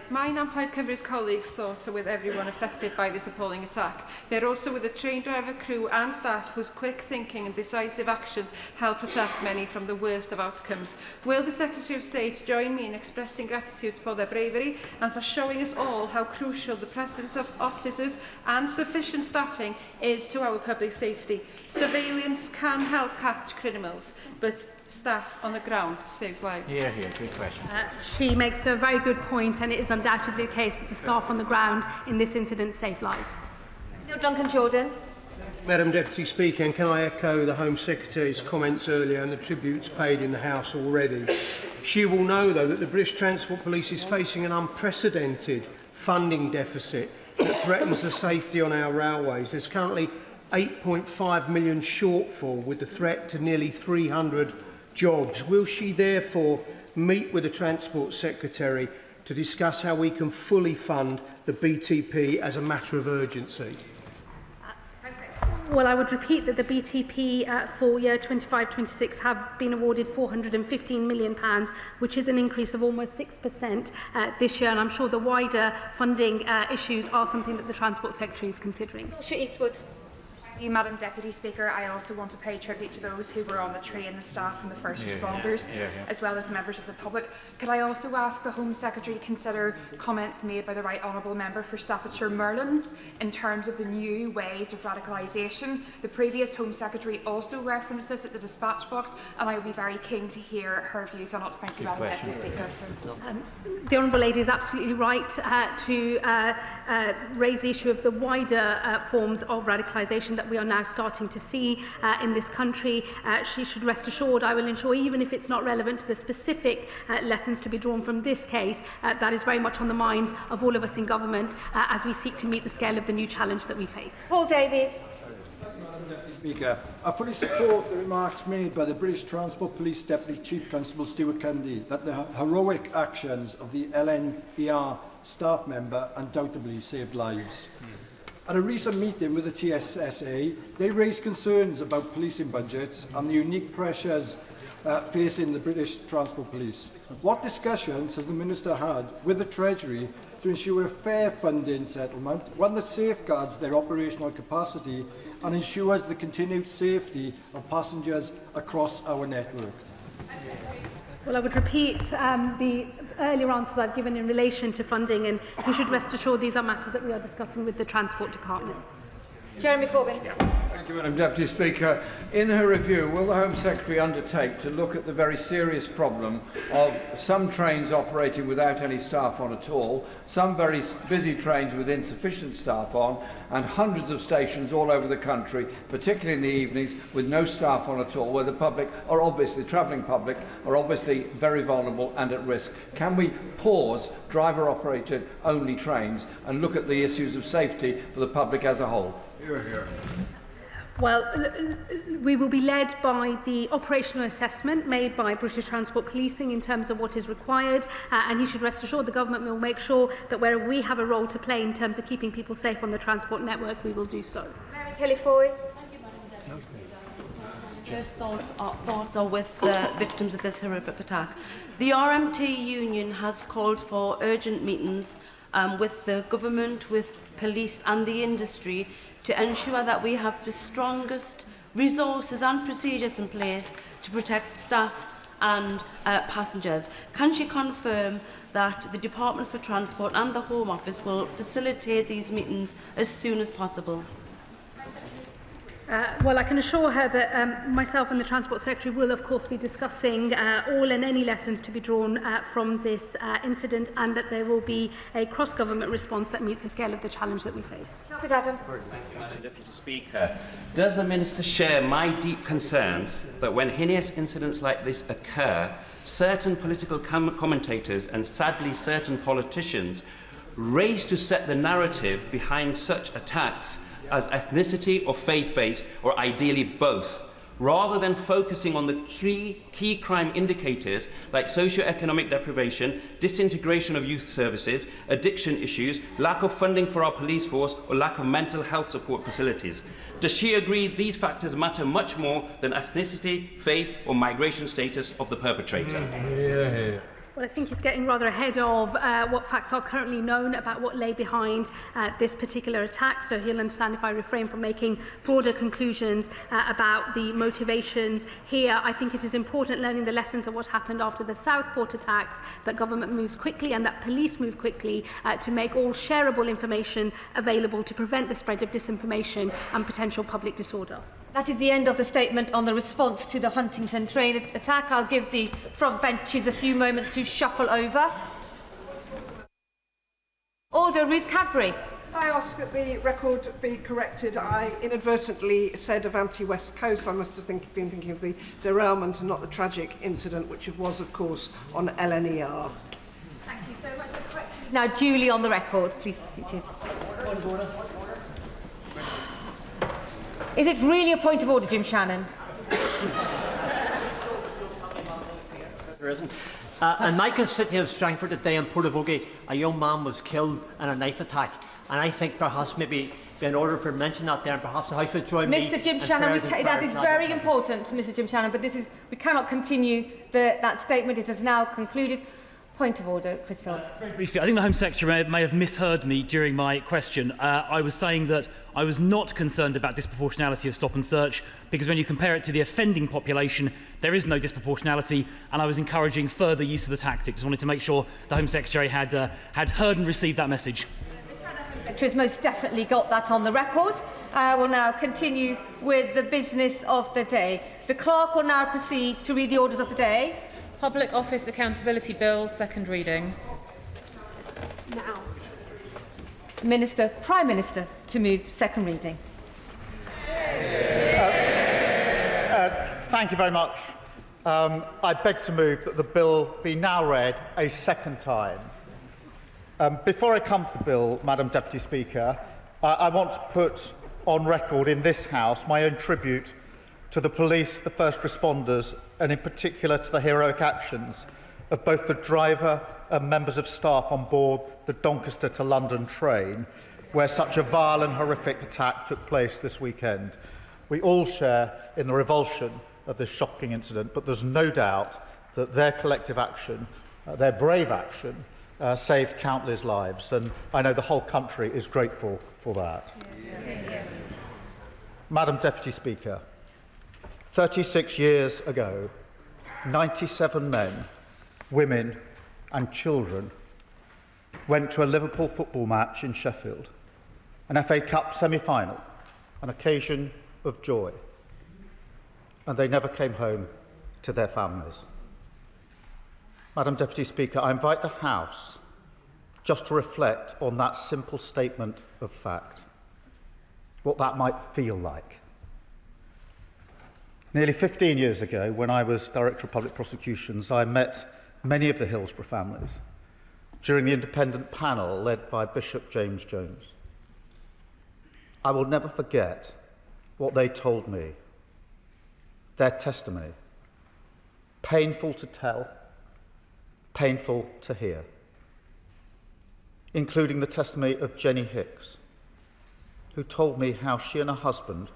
Mine and Plaid Cymru's colleagues thoughts are with everyone affected by this appalling attack. They're also with the train driver, crew and staff whose quick thinking and decisive action helped protect many from the worst of outcomes. Will the Secretary of State join me in expressing gratitude for their bravery and for showing us all how crucial the presence of officers and sufficient staffing is to our public safety? Surveillance can help catch criminals, but staff on the ground saves lives. Here, good question. She makes a very good point, and it is undoubtedly the case that the staff on the ground in this incident saved lives. Neil Duncan-Jordan. Madam Deputy Speaker, and can I echo the Home Secretary's comments earlier and the tributes paid in the House already? She will know, though, that the British Transport Police is facing an unprecedented funding deficit that threatens the safety on our railways. There's currently 8.5 million shortfall, with the threat to nearly 300 jobs. Will she therefore meet with the Transport Secretary to discuss how we can fully fund the BTP as a matter of urgency? Well, I would repeat that the BTP for year 25-26 have been awarded £415 million, which is an increase of almost 6% this year, and I'm sure the wider funding issues are something that the Transport Secretary is considering. Eastwood. Thank you, Madam Deputy Speaker. I also want to pay tribute to those who were on the train, the staff and the first responders, as well as members of the public. Could I also ask the Home Secretary to consider comments made by the Right Honourable Member for Staffordshire Merlins in terms of the new ways of radicalisation? The previous Home Secretary also referenced this at the dispatch box, and I will be very keen to hear her views on it. Thank you, Madam Deputy Speaker. The Honourable Lady is absolutely right to raise the issue of the wider forms of radicalisation that we are now starting to see in this country. She should rest assured I will ensure, even if it's not relevant to the specific lessons to be drawn from this case, that is very much on the minds of all of us in government as we seek to meet the scale of the new challenge that we face. Paul Davies. Madam Deputy Speaker, I fully support the remarks made by the British Transport Police Deputy Chief Constable Stuart Kennedy that the heroic actions of the LNER staff member undoubtedly saved lives. At a recent meeting with the TSSA, they raised concerns about policing budgets and the unique pressures facing the British Transport Police. What discussions has the Minister had with the Treasury to ensure a fair funding settlement, one that safeguards their operational capacity and ensures the continued safety of passengers across our network? Well, I would repeat the earlier answers I've given in relation to funding, and you should rest assured these are matters that we are discussing with the Transport Department. Jeremy Corbyn. Thank you, Madam Deputy Speaker. In her review, will the Home Secretary undertake to look at the very serious problem of some trains operating without any staff on at all, some very busy trains with insufficient staff on, and hundreds of stations all over the country, particularly in the evenings, with no staff on at all, where the public are obviously, travelling public, are obviously very vulnerable and at risk? Can we pause driver-operated only trains and look at the issues of safety for the public as a whole? Hear, hear. Well, we will be led by the operational assessment made by British Transport Policing in terms of what is required, and he should rest assured the government will make sure that where we have a role to play in terms of keeping people safe on the transport network, we will do so. Mary Kelly-Foy. First thoughts are with the victims of this horrific attack. The RMT union has called for urgent meetings with the government, with police and the industry to ensure that we have the strongest resources and procedures in place to protect staff and passengers. Can she confirm that the Department for Transport and the Home Office will facilitate these meetings as soon as possible? Well, I can assure her that myself and the Transport Secretary will, of course, be discussing all and any lessons to be drawn from this incident, and that there will be a cross-government response that meets the scale of the challenge that we face. Adam. Madam Deputy Speaker, does the Minister share my deep concerns that when heinous incidents like this occur, certain political commentators and sadly certain politicians race to set the narrative behind such attacks as ethnicity or faith-based, or ideally both, rather than focusing on the key crime indicators like socio-economic deprivation, disintegration of youth services, addiction issues, lack of funding for our police force, or lack of mental health support facilities? Does she agree these factors matter much more than ethnicity, faith, or migration status of the perpetrator? Well, I think he's getting rather ahead of what facts are currently known about what lay behind this particular attack, so he'll understand if I refrain from making broader conclusions about the motivations here. I think it is important, learning the lessons of what happened after the Southport attacks, that government moves quickly and that police move quickly to make all shareable information available to prevent the spread of disinformation and potential public disorder. That is the end of the statement on the response to the Huntingdon train attack. I'll give the front benches a few moments to shuffle over. Order, Ruth Cadbury. I ask that the record be corrected. I inadvertently said Avanti West Coast. I must have been thinking of the derailment and not the tragic incident, which was, of course, on LNER. Thank you so much. The correction is now duly on the record. Please seated. Is it really a point of order, Jim Shannon? There isn't. In my constituency of Strangford today in Portavogie, a young man was killed in a knife attack. And I think perhaps maybe in order for mention that there, and perhaps the House would join me. Mr. Jim Shannon, that is very important, Mr. Jim Shannon, but we cannot continue that statement. It is now concluded. Point of order, Chris Phillips. Very briefly, I think the Home Secretary may have misheard me during my question. I was saying that I was not concerned about disproportionality of stop and search, because when you compare it to the offending population, there is no disproportionality, and I was encouraging further use of the tactics. Just wanted to make sure the Home Secretary had heard and received that message. The Home Secretary has most definitely got that on the record. I will now continue with the business of the day. The Clerk will now proceed to read the orders of the day. Public Office Accountability Bill, second reading. Now, Prime Minister to move second reading. Thank you very much. I beg to move that the bill be now read a second time. Before I come to the bill, Madam Deputy Speaker, I want to put on record in this House my own tribute to the police, the first responders, and in particular to the heroic actions of both the driver and members of staff on board the Doncaster to London train, where such a vile and horrific attack took place this weekend. We all share in the revulsion of this shocking incident, but there's no doubt that their collective action, their brave action, saved countless lives, and I know the whole country is grateful for that. Madam Deputy Speaker, 36 years ago, 97 men, women and children went to a Liverpool football match in Sheffield, an FA Cup semi-final, an occasion of joy, and they never came home to their families. Madam Deputy Speaker, I invite the House just to reflect on that simple statement of fact, what that might feel like. Nearly 15 years ago, when I was Director of Public Prosecutions, I met many of the Hillsborough families during the independent panel led by Bishop James Jones. I will never forget what they told me, their testimony, painful to tell, painful to hear, including the testimony of Jenny Hicks, who told me how she and her husband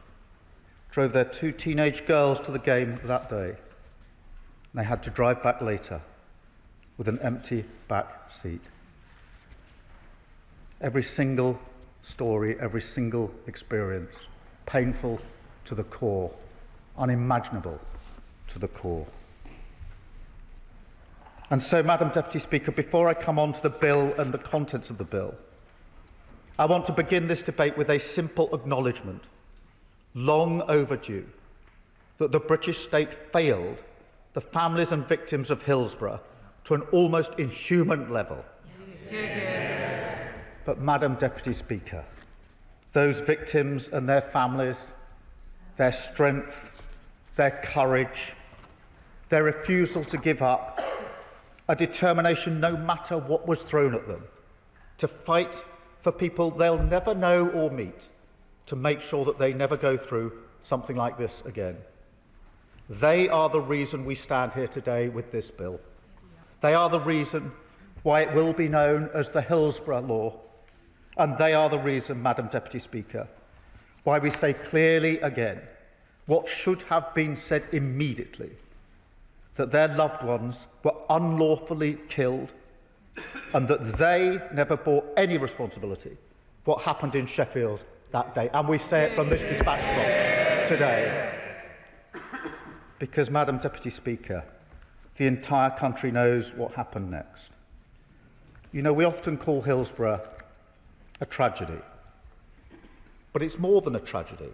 drove their 2 teenage girls to the game that day, and they had to drive back later with an empty back seat. Every single story, every single experience, painful to the core, unimaginable to the core. And so, Madam Deputy Speaker, before I come on to the bill and the contents of the bill, I want to begin this debate with a simple acknowledgement, long overdue, that the British state failed the families and victims of Hillsborough to an almost inhuman level. But, Madam Deputy Speaker, those victims and their families, their strength, their courage, their refusal to give up, a determination no matter what was thrown at them, to fight for people they'll never know or meet, to make sure that they never go through something like this again. They are the reason we stand here today with this bill. They are the reason why it will be known as the Hillsborough Law, and they are the reason, Madam Deputy Speaker, why we say clearly again what should have been said immediately, that their loved ones were unlawfully killed and that they never bore any responsibility for what happened in Sheffield that day. And we say it from this dispatch box today. Because, Madam Deputy Speaker, the entire country knows what happened next. You know, we often call Hillsborough a tragedy, but it's more than a tragedy,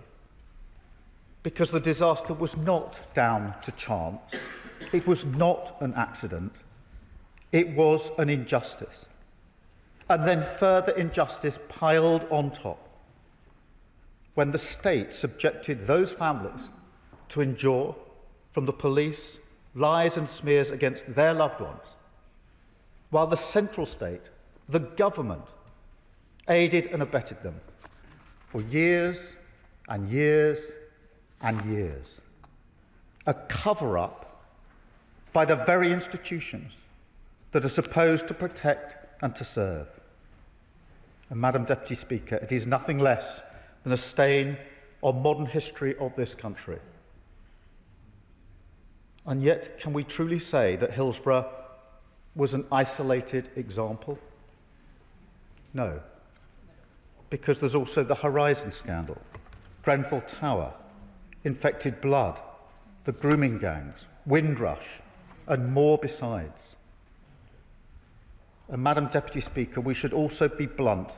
because the disaster was not down to chance. It was not an accident. It was an injustice. And then further injustice piled on top when the state subjected those families to endure from the police lies and smears against their loved ones, while the central state, the government, aided and abetted them for years and years and years. A cover-up by the very institutions that are supposed to protect and to serve. And, Madam Deputy Speaker, it is nothing less than a stain on modern history of this country. And yet, can we truly say that Hillsborough was an isolated example? No. Because there's also the Horizon scandal, Grenfell Tower, infected blood, the grooming gangs, Windrush, and more besides. And Madam Deputy Speaker, we should also be blunt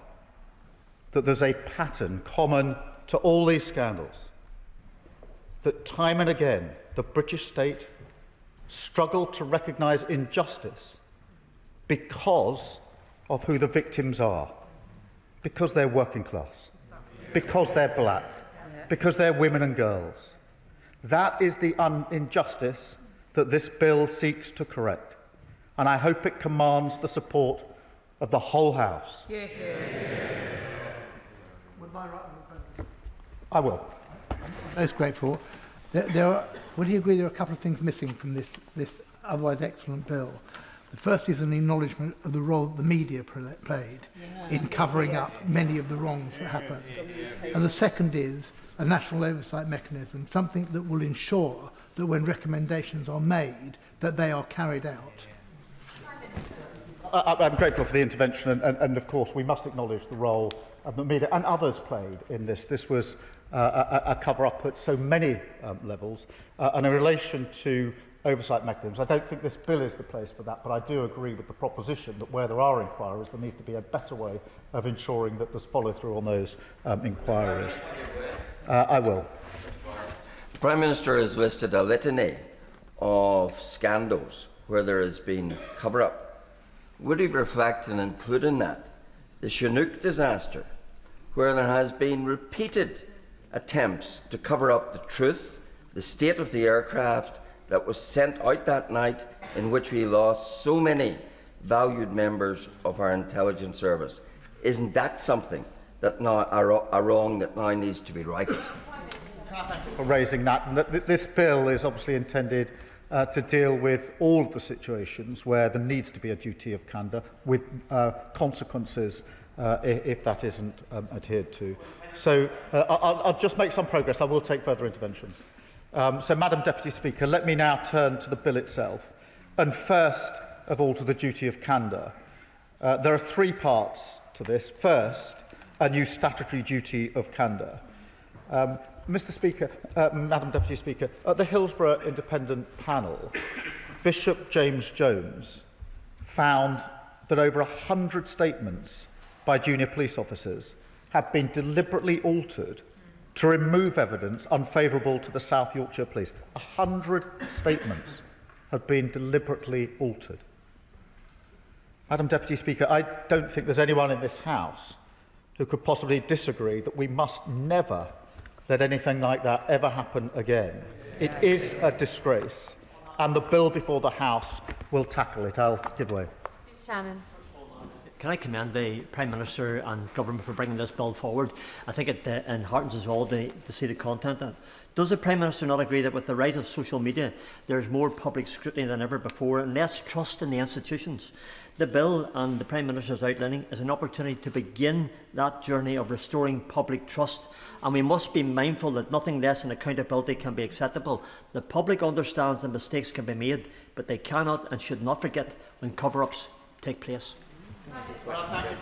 that there's a pattern common to all these scandals, that time and again the British state struggled to recognise injustice because of who the victims are, because they're working class, because they're black, because they're women and girls. That is the injustice that this bill seeks to correct, and I hope it commands the support of the whole House. I will. Most grateful. Would you agree there are a couple of things missing from this otherwise excellent bill? The first is an acknowledgement of the role that the media played in covering up many of the wrongs that happened. And the second is a national oversight mechanism, something that will ensure that when recommendations are made, that they are carried out. I'm grateful for the intervention, and of course we must acknowledge the role of the media and others played in this. This was a cover-up at so many levels. And in relation to oversight mechanisms, I don't think this bill is the place for that, but I do agree with the proposition that where there are inquiries, there needs to be a better way of ensuring that there's follow-through on those inquiries. I will. The Prime Minister has listed a litany of scandals where there has been cover-up. Would he reflect and include in that the Chinook disaster, where there has been repeated attempts to cover up the truth, the state of the aircraft that was sent out that night, in which we lost so many valued members of our intelligence service? Isn't that something that now a wrong that now needs to be righted? For raising that. This bill is obviously intended to deal with all of the situations where there needs to be a duty of candour, with consequences if that isn't adhered to. So I'll just make some progress. I will take further interventions. So, Madam Deputy Speaker, let me now turn to the bill itself, and first of all to the duty of candour. There are three parts to this. First, a new statutory duty of candour. Mr. Speaker, Madam Deputy Speaker, at the Hillsborough Independent Panel, Bishop James Jones found that over 100 statements by junior police officers have been deliberately altered to remove evidence unfavourable to the South Yorkshire Police. 100 statements have been deliberately altered. Madam Deputy Speaker, I don't think there's anyone in this House who could possibly disagree that we must never let anything like that ever happen again. It is a disgrace, and the bill before the House will tackle it. I'll give way. Shannon. Can I commend the Prime Minister and Government for bringing this bill forward? I think it enheartens us all to see the content of it. Does the Prime Minister not agree that with the rise of social media, there is more public scrutiny than ever before and less trust in the institutions? The bill and the Prime Minister's outlining is an opportunity to begin that journey of restoring public trust, and we must be mindful that nothing less than accountability can be acceptable. The public understands that mistakes can be made, but they cannot and should not forget when cover-ups take place.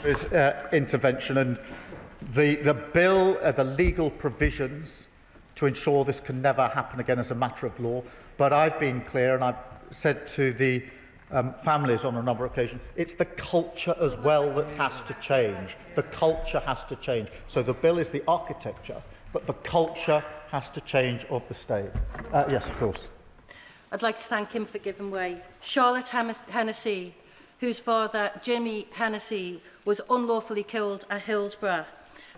His intervention, and the bill, the legal provisions to ensure this can never happen again as a matter of law. But I've been clear, and I've said to the families on a number of occasions, it's the culture as well that has to change. The culture has to change. So the bill is the architecture, but the culture has to change of the state. Yes, of course. I'd like to thank him for giving way. Charlotte Hennessy, whose father, Jimmy Hennessy, was unlawfully killed at Hillsborough,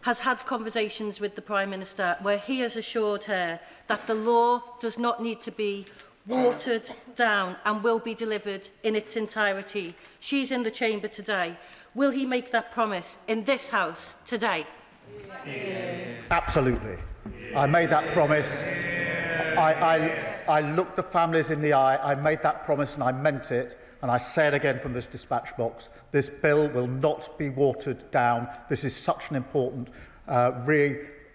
has had conversations with the Prime Minister where he has assured her that the law does not need to be watered down and will be delivered in its entirety. She's in the chamber today. Will he make that promise in this House today? Absolutely. I made that promise. I looked the families in the eye. I made that promise and I meant it. And I say it again from this dispatch box, this bill will not be watered down. This is such an important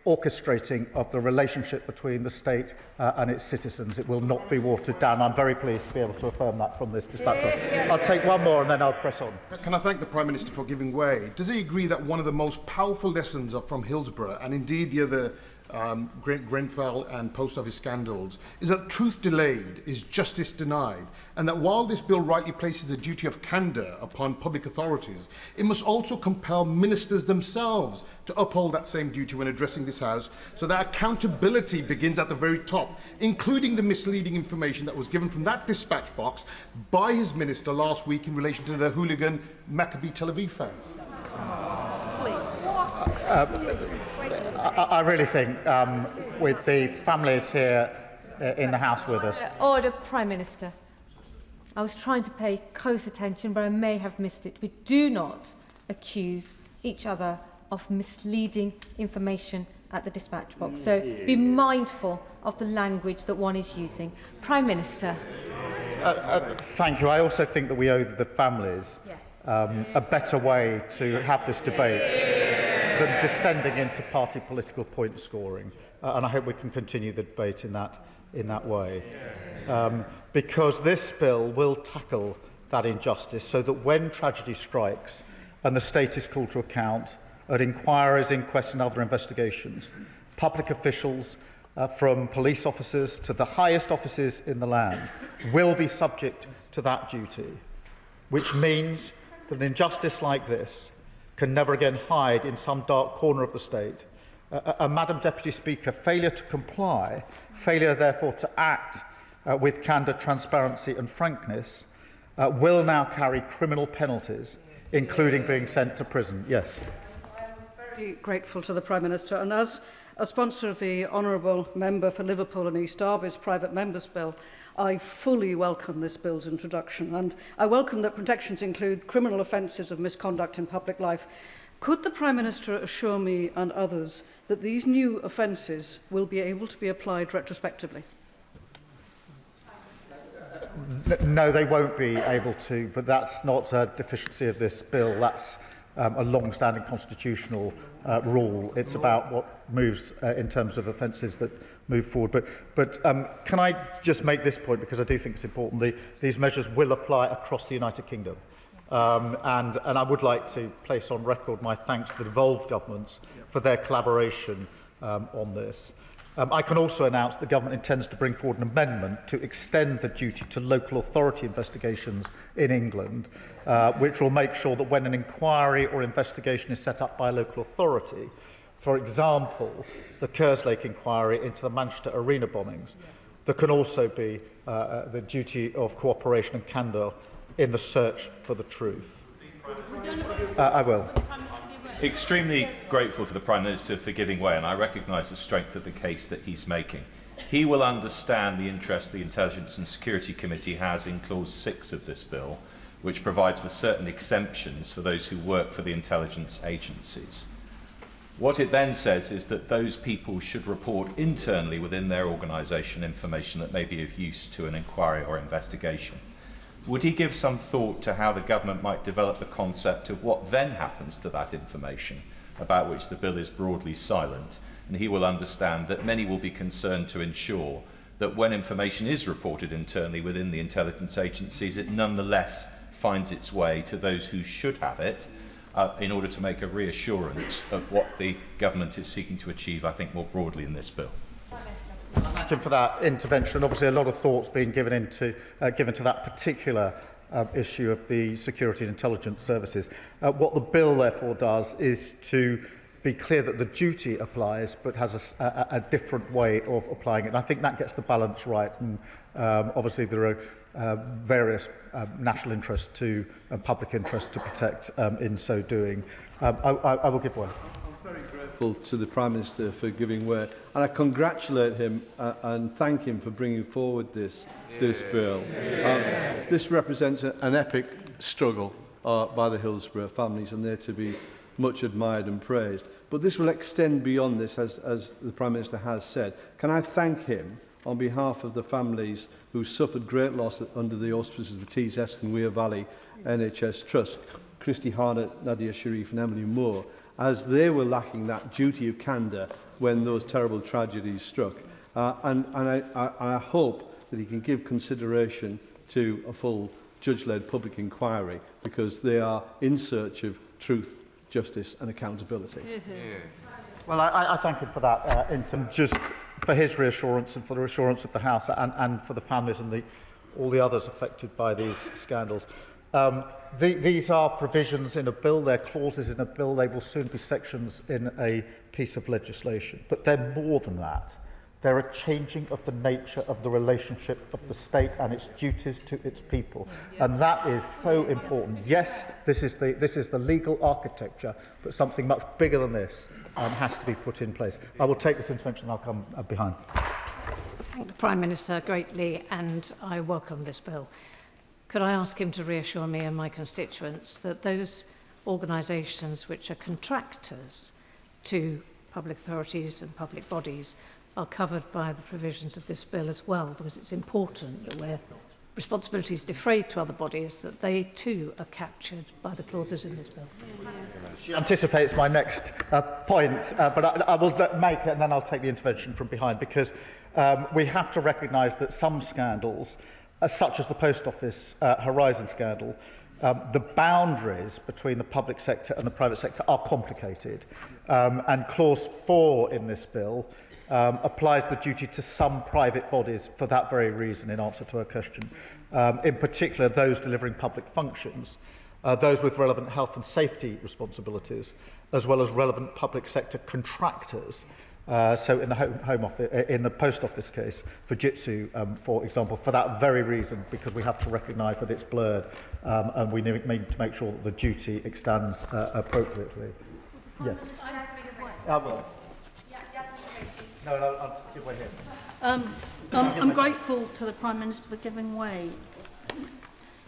orchestrating of the relationship between the state and its citizens. It will not be watered down. I'm very pleased to be able to affirm that from this dispatch. I'll take one more and then I'll press on. Can I thank the Prime Minister for giving way? Does he agree that one of the most powerful lessons from Hillsborough, and indeed the other Grenfell and post office scandals, is that truth delayed is justice denied, and that while this bill rightly places a duty of candour upon public authorities, it must also compel ministers themselves to uphold that same duty when addressing this House, so that accountability begins at the very top, including the misleading information that was given from that dispatch box by his minister last week in relation to the hooligan Maccabi Tel Aviv fans. I really think, with the families here in the House with us... Order, Prime Minister. I was trying to pay close attention, but I may have missed it. We do not accuse each other of misleading information at the dispatch box. So be mindful of the language that one is using. Prime Minister. Thank you. I also think that we owe the families a better way to have this debate than descending into party political point scoring, and I hope we can continue the debate in that way, because this bill will tackle that injustice, so that when tragedy strikes and the state is called to account at inquiries, inquests and other investigations, public officials, from police officers to the highest offices in the land, will be subject to that duty, which means that an injustice like this can never again hide in some dark corner of the state. Madam Deputy Speaker, failure to comply, failure therefore to act with candour, transparency and frankness, will now carry criminal penalties, including being sent to prison. Yes. I am very grateful to the Prime Minister, and as a sponsor of the Honourable Member for Liverpool and East Derby's Private Members Bill, I fully welcome this bill's introduction, and I welcome that protections include criminal offences of misconduct in public life. Could the Prime Minister assure me and others that these new offences will be able to be applied retrospectively? No, they won't be able to, but that's not a deficiency of this bill. That's a long-standing constitutional rule. It's about what moves in terms of offences that move forward. But can I just make this point, because I do think it's important. These measures will apply across the United Kingdom. And I would like to place on record my thanks to the devolved governments for their collaboration on this. I can also announce the government intends to bring forward an amendment to extend the duty to local authority investigations in England, which will make sure that when an inquiry or investigation is set up by a local authority, for example, the Kerslake inquiry into the Manchester Arena bombings, there can also be the duty of cooperation and candour in the search for the truth. I will. Extremely grateful to the Prime Minister for giving way, and I recognise the strength of the case that he's making. He will understand the interest the Intelligence and Security Committee has in Clause 6 of this bill, which provides for certain exemptions for those who work for the intelligence agencies. What it then says is that those people should report internally within their organisation information that may be of use to an inquiry or investigation. Would he give some thought to how the government might develop the concept of what then happens to that information, about which the bill is broadly silent? And he will understand that many will be concerned to ensure that when information is reported internally within the intelligence agencies, it nonetheless finds its way to those who should have it, in order to make a reassurance of what the government is seeking to achieve, I think, more broadly in this bill. Thank you for that intervention. Obviously, a lot of thought's been given to that particular issue of the security and intelligence services. What the bill, therefore, does is to be clear that the duty applies, but has a different way of applying it. And I think that gets the balance right. And obviously, there are various national interests and public interests to protect in so doing. I will give way. To the Prime Minister for giving way, and I congratulate him and thank him for bringing forward this bill. This represents an epic struggle by the Hillsborough families, and they're to be much admired and praised. But this will extend beyond this, as the Prime Minister has said. Can I thank him on behalf of the families who suffered great loss under the auspices of the Tees Eskin Weir Valley NHS Trust, Christy Harnett, Nadia Sharif and Emily Moore, as they were lacking that duty of candour when those terrible tragedies struck. And I hope that he can give consideration to a full judge-led public inquiry, because they are in search of truth, justice and accountability. Well, I thank him for that, just for his reassurance and for the reassurance of the House and for the families and all the others affected by these scandals. These are provisions in a bill, they're clauses in a bill, they will soon be sections in a piece of legislation. But they're more than that. They're a changing of the nature of the relationship of the state and its duties to its people. And that is so important. Yes, this is the legal architecture, but something much bigger than this has to be put in place. I will take this intervention and I'll come behind. I thank the Prime Minister greatly, and I welcome this bill. Could I ask him to reassure me and my constituents that those organisations which are contractors to public authorities and public bodies are covered by the provisions of this bill as well, because it's important that where responsibilities defrayed to other bodies, that they too are captured by the clauses in this bill. She anticipates my next point, but I will make it and then I'll take the intervention from behind, because we have to recognise that some scandals, such as the Post Office Horizon scandal, the boundaries between the public sector and the private sector are complicated. And Clause 4 in this bill applies the duty to some private bodies for that very reason, in answer to her question. In particular, those delivering public functions, those with relevant health and safety responsibilities, as well as relevant public sector contractors. So in the Home Office, in the Post Office case, Fujitsu, for example, for that very reason, because we have to recognise that it's blurred, and we need to make sure that the duty extends appropriately. Yes. I will. No, I'll give way here. I'm grateful to the Prime Minister for giving way.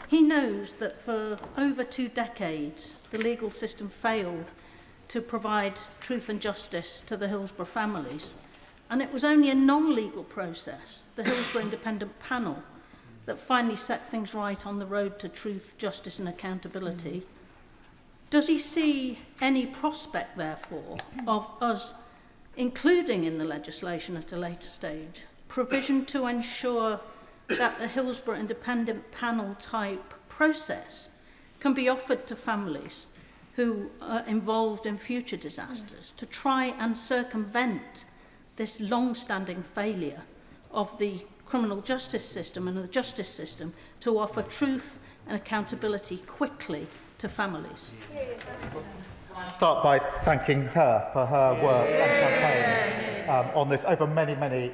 He knows that for over 2 decades, the legal system failed to provide truth and justice to the Hillsborough families. And it was only a non-legal process, the Hillsborough Independent Panel, that finally set things right on the road to truth, justice and accountability. Does he see any prospect, therefore, of us including in the legislation at a later stage provision to ensure that the Hillsborough Independent Panel type process can be offered to families who are involved in future disasters to try and circumvent this long-standing failure of the criminal justice system and the justice system to offer truth and accountability quickly to families? I'll start by thanking her for her work and campaign on this over many, many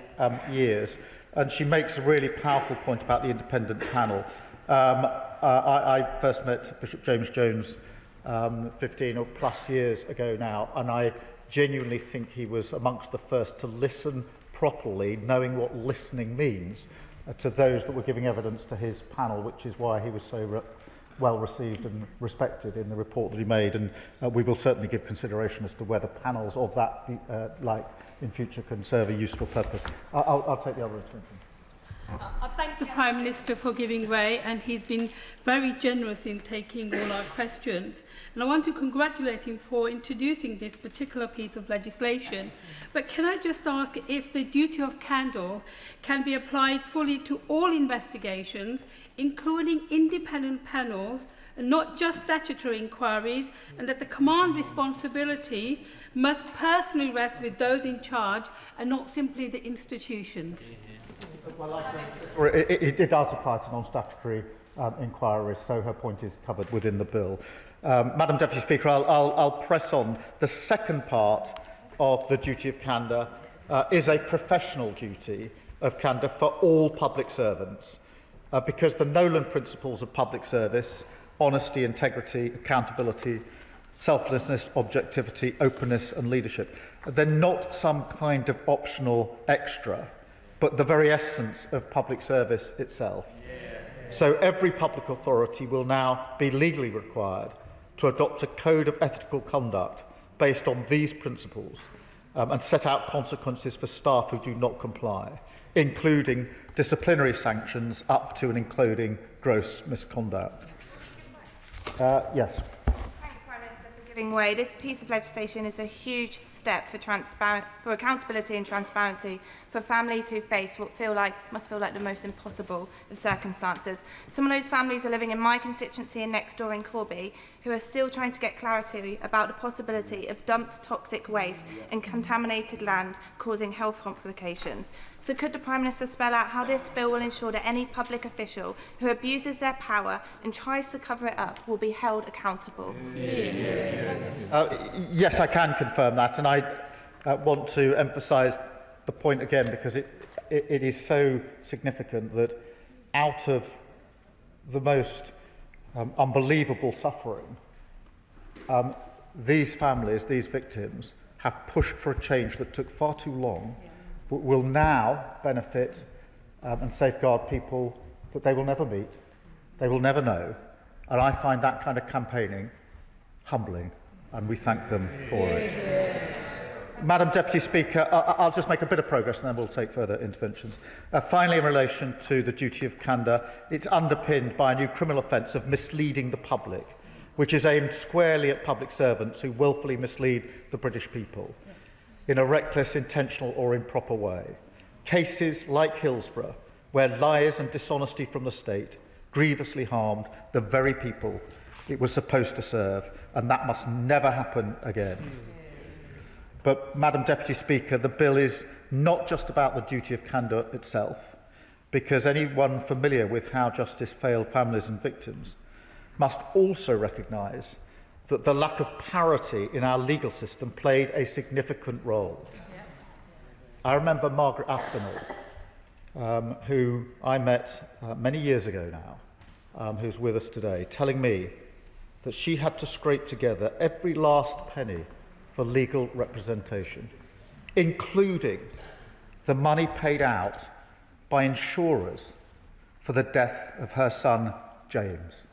years. And she makes a really powerful point about the independent panel. I first met Bishop James Jones 15 or plus years ago now, and I genuinely think he was amongst the first to listen properly, knowing what listening means, to those that were giving evidence to his panel, which is why he was so well received and respected in the report that he made, and we will certainly give consideration as to whether panels of that like in future can serve a useful purpose. I'll take the other intervention. I thank the Prime Minister for giving way, and he's been very generous in taking all our questions. And I want to congratulate him for introducing this particular piece of legislation. But can I just ask if the duty of candour can be applied fully to all investigations, including independent panels, and not just statutory inquiries, and that the command responsibility must personally rest with those in charge and not simply the institutions? Well, it does apply to non-statutory inquiries, so her point is covered within the bill. Madam Deputy Speaker, I'll press on. The second part of the duty of candour is a professional duty of candour for all public servants, because the Nolan principles of public service, honesty, integrity, accountability, selflessness, objectivity, openness and leadership, they're not some kind of optional extra, but the very essence of public service itself. So every public authority will now be legally required to adopt a code of ethical conduct based on these principles and set out consequences for staff who do not comply, including disciplinary sanctions up to and including gross misconduct. Yes. Thank you, Prime Minister, for Giving way, this piece of legislation is a huge step for accountability and transparency for families who face what must feel like the most impossible of circumstances. Some of those families are living in my constituency and next door in Corby, who are still trying to get clarity about the possibility of dumped toxic waste and contaminated land causing health complications. So could the Prime Minister spell out how this bill will ensure that any public official who abuses their power and tries to cover it up will be held accountable? Yes, I can confirm that, and I want to emphasise the point again because it is so significant that out of the most unbelievable suffering, these families, these victims, have pushed for a change that took far too long, but will now benefit and safeguard people that they will never meet, they will never know, and I find that kind of campaigning humbling, and we thank them for it. Madam Deputy Speaker, I'll just make a bit of progress and then we'll take further interventions. Finally, in relation to the duty of candour, it's underpinned by a new criminal offence of misleading the public, which is aimed squarely at public servants who wilfully mislead the British people in a reckless, intentional or improper way. Cases like Hillsborough, where lies and dishonesty from the state grievously harmed the very people it was supposed to serve, and that must never happen again. But, Madam Deputy Speaker, the bill is not just about the duty of candour itself, because anyone familiar with how justice failed families and victims must also recognise that the lack of parity in our legal system played a significant role. I remember Margaret Aspinall, who I met many years ago now, who's with us today, telling me that she had to scrape together every last penny for legal representation, including the money paid out by insurers for the death of her son, James,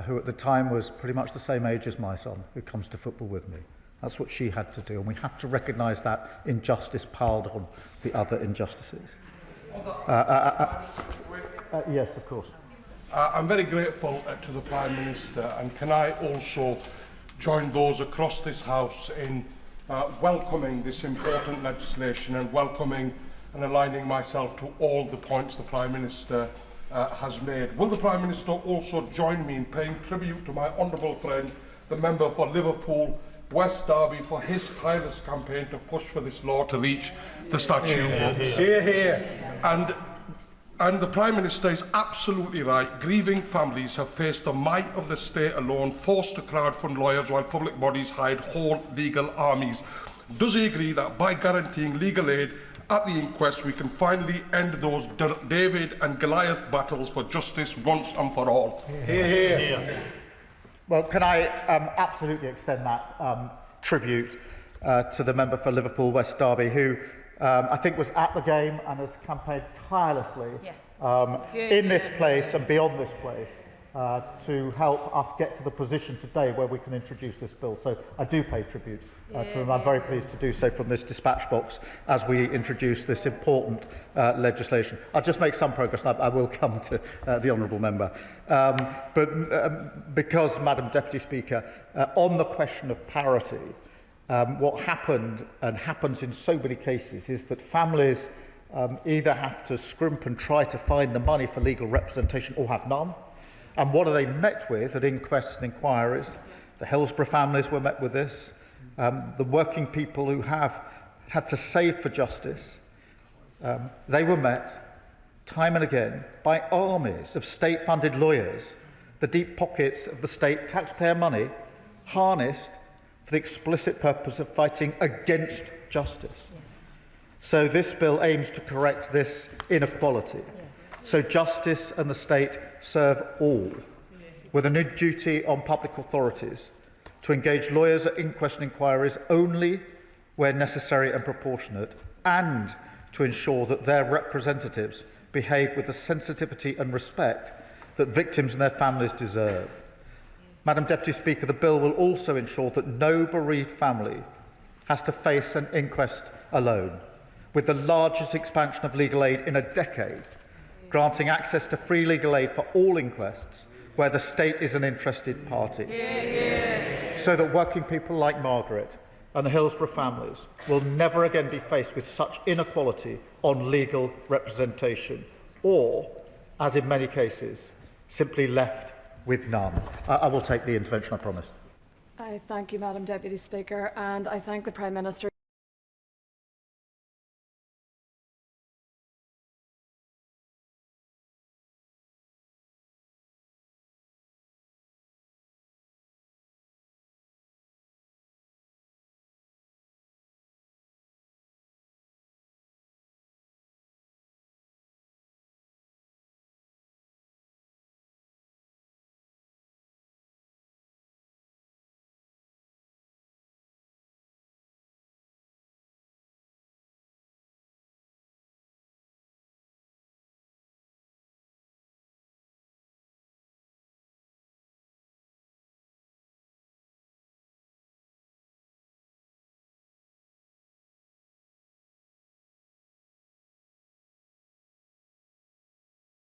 who at the time was pretty much the same age as my son, who comes to football with me. That's what she had to do, and we have to recognise that injustice piled on the other injustices. Yes, of course. I'm very grateful to the Prime Minister, and can I also join those across this House in welcoming this important legislation and welcoming and aligning myself to all the points the Prime Minister has made. Will the Prime Minister also join me in paying tribute to my honourable friend, the member for Liverpool West Derby, for his tireless campaign to push for this law to reach the statute books? Hear, hear. And the Prime Minister is absolutely right. Grieving families have faced the might of the state alone, forced to crowdfund lawyers while public bodies hide whole legal armies. Does he agree that by guaranteeing legal aid at the inquest we can finally end those David and Goliath battles for justice once and for all? Hear, hear. Well, can I absolutely extend that tribute to the member for Liverpool West Derby, who I think was at the game and has campaigned tirelessly in this place and beyond this place to help us get to the position today where we can introduce this bill. So I do pay tribute to him. I'm very pleased to do so from this dispatch box as we introduce this important legislation. I'll just make some progress and I will come to the honourable member. Because, Madam Deputy Speaker, on the question of parity, what happened and happens in so many cases is that families either have to scrimp and try to find the money for legal representation or have none. And what are they met with at inquests and inquiries? The Hillsborough families were met with this. The working people who have had to save for justice, they were met time and again by armies of state-funded lawyers, the deep pockets of the state taxpayer money harnessed for the explicit purpose of fighting against justice. So this bill aims to correct this inequality. So justice and the state serve all, with a new duty on public authorities to engage lawyers at inquest and inquiries only where necessary and proportionate, and to ensure that their representatives behave with the sensitivity and respect that victims and their families deserve. Madam Deputy Speaker, the bill will also ensure that no bereaved family has to face an inquest alone, with the largest expansion of legal aid in a decade, granting access to free legal aid for all inquests where the state is an interested party. so that working people like Margaret and the Hillsborough families will never again be faced with such inequality on legal representation, or, as in many cases, simply left with none. I will take the intervention, I promise. I thank you, Madam Deputy Speaker, and I thank the Prime Minister.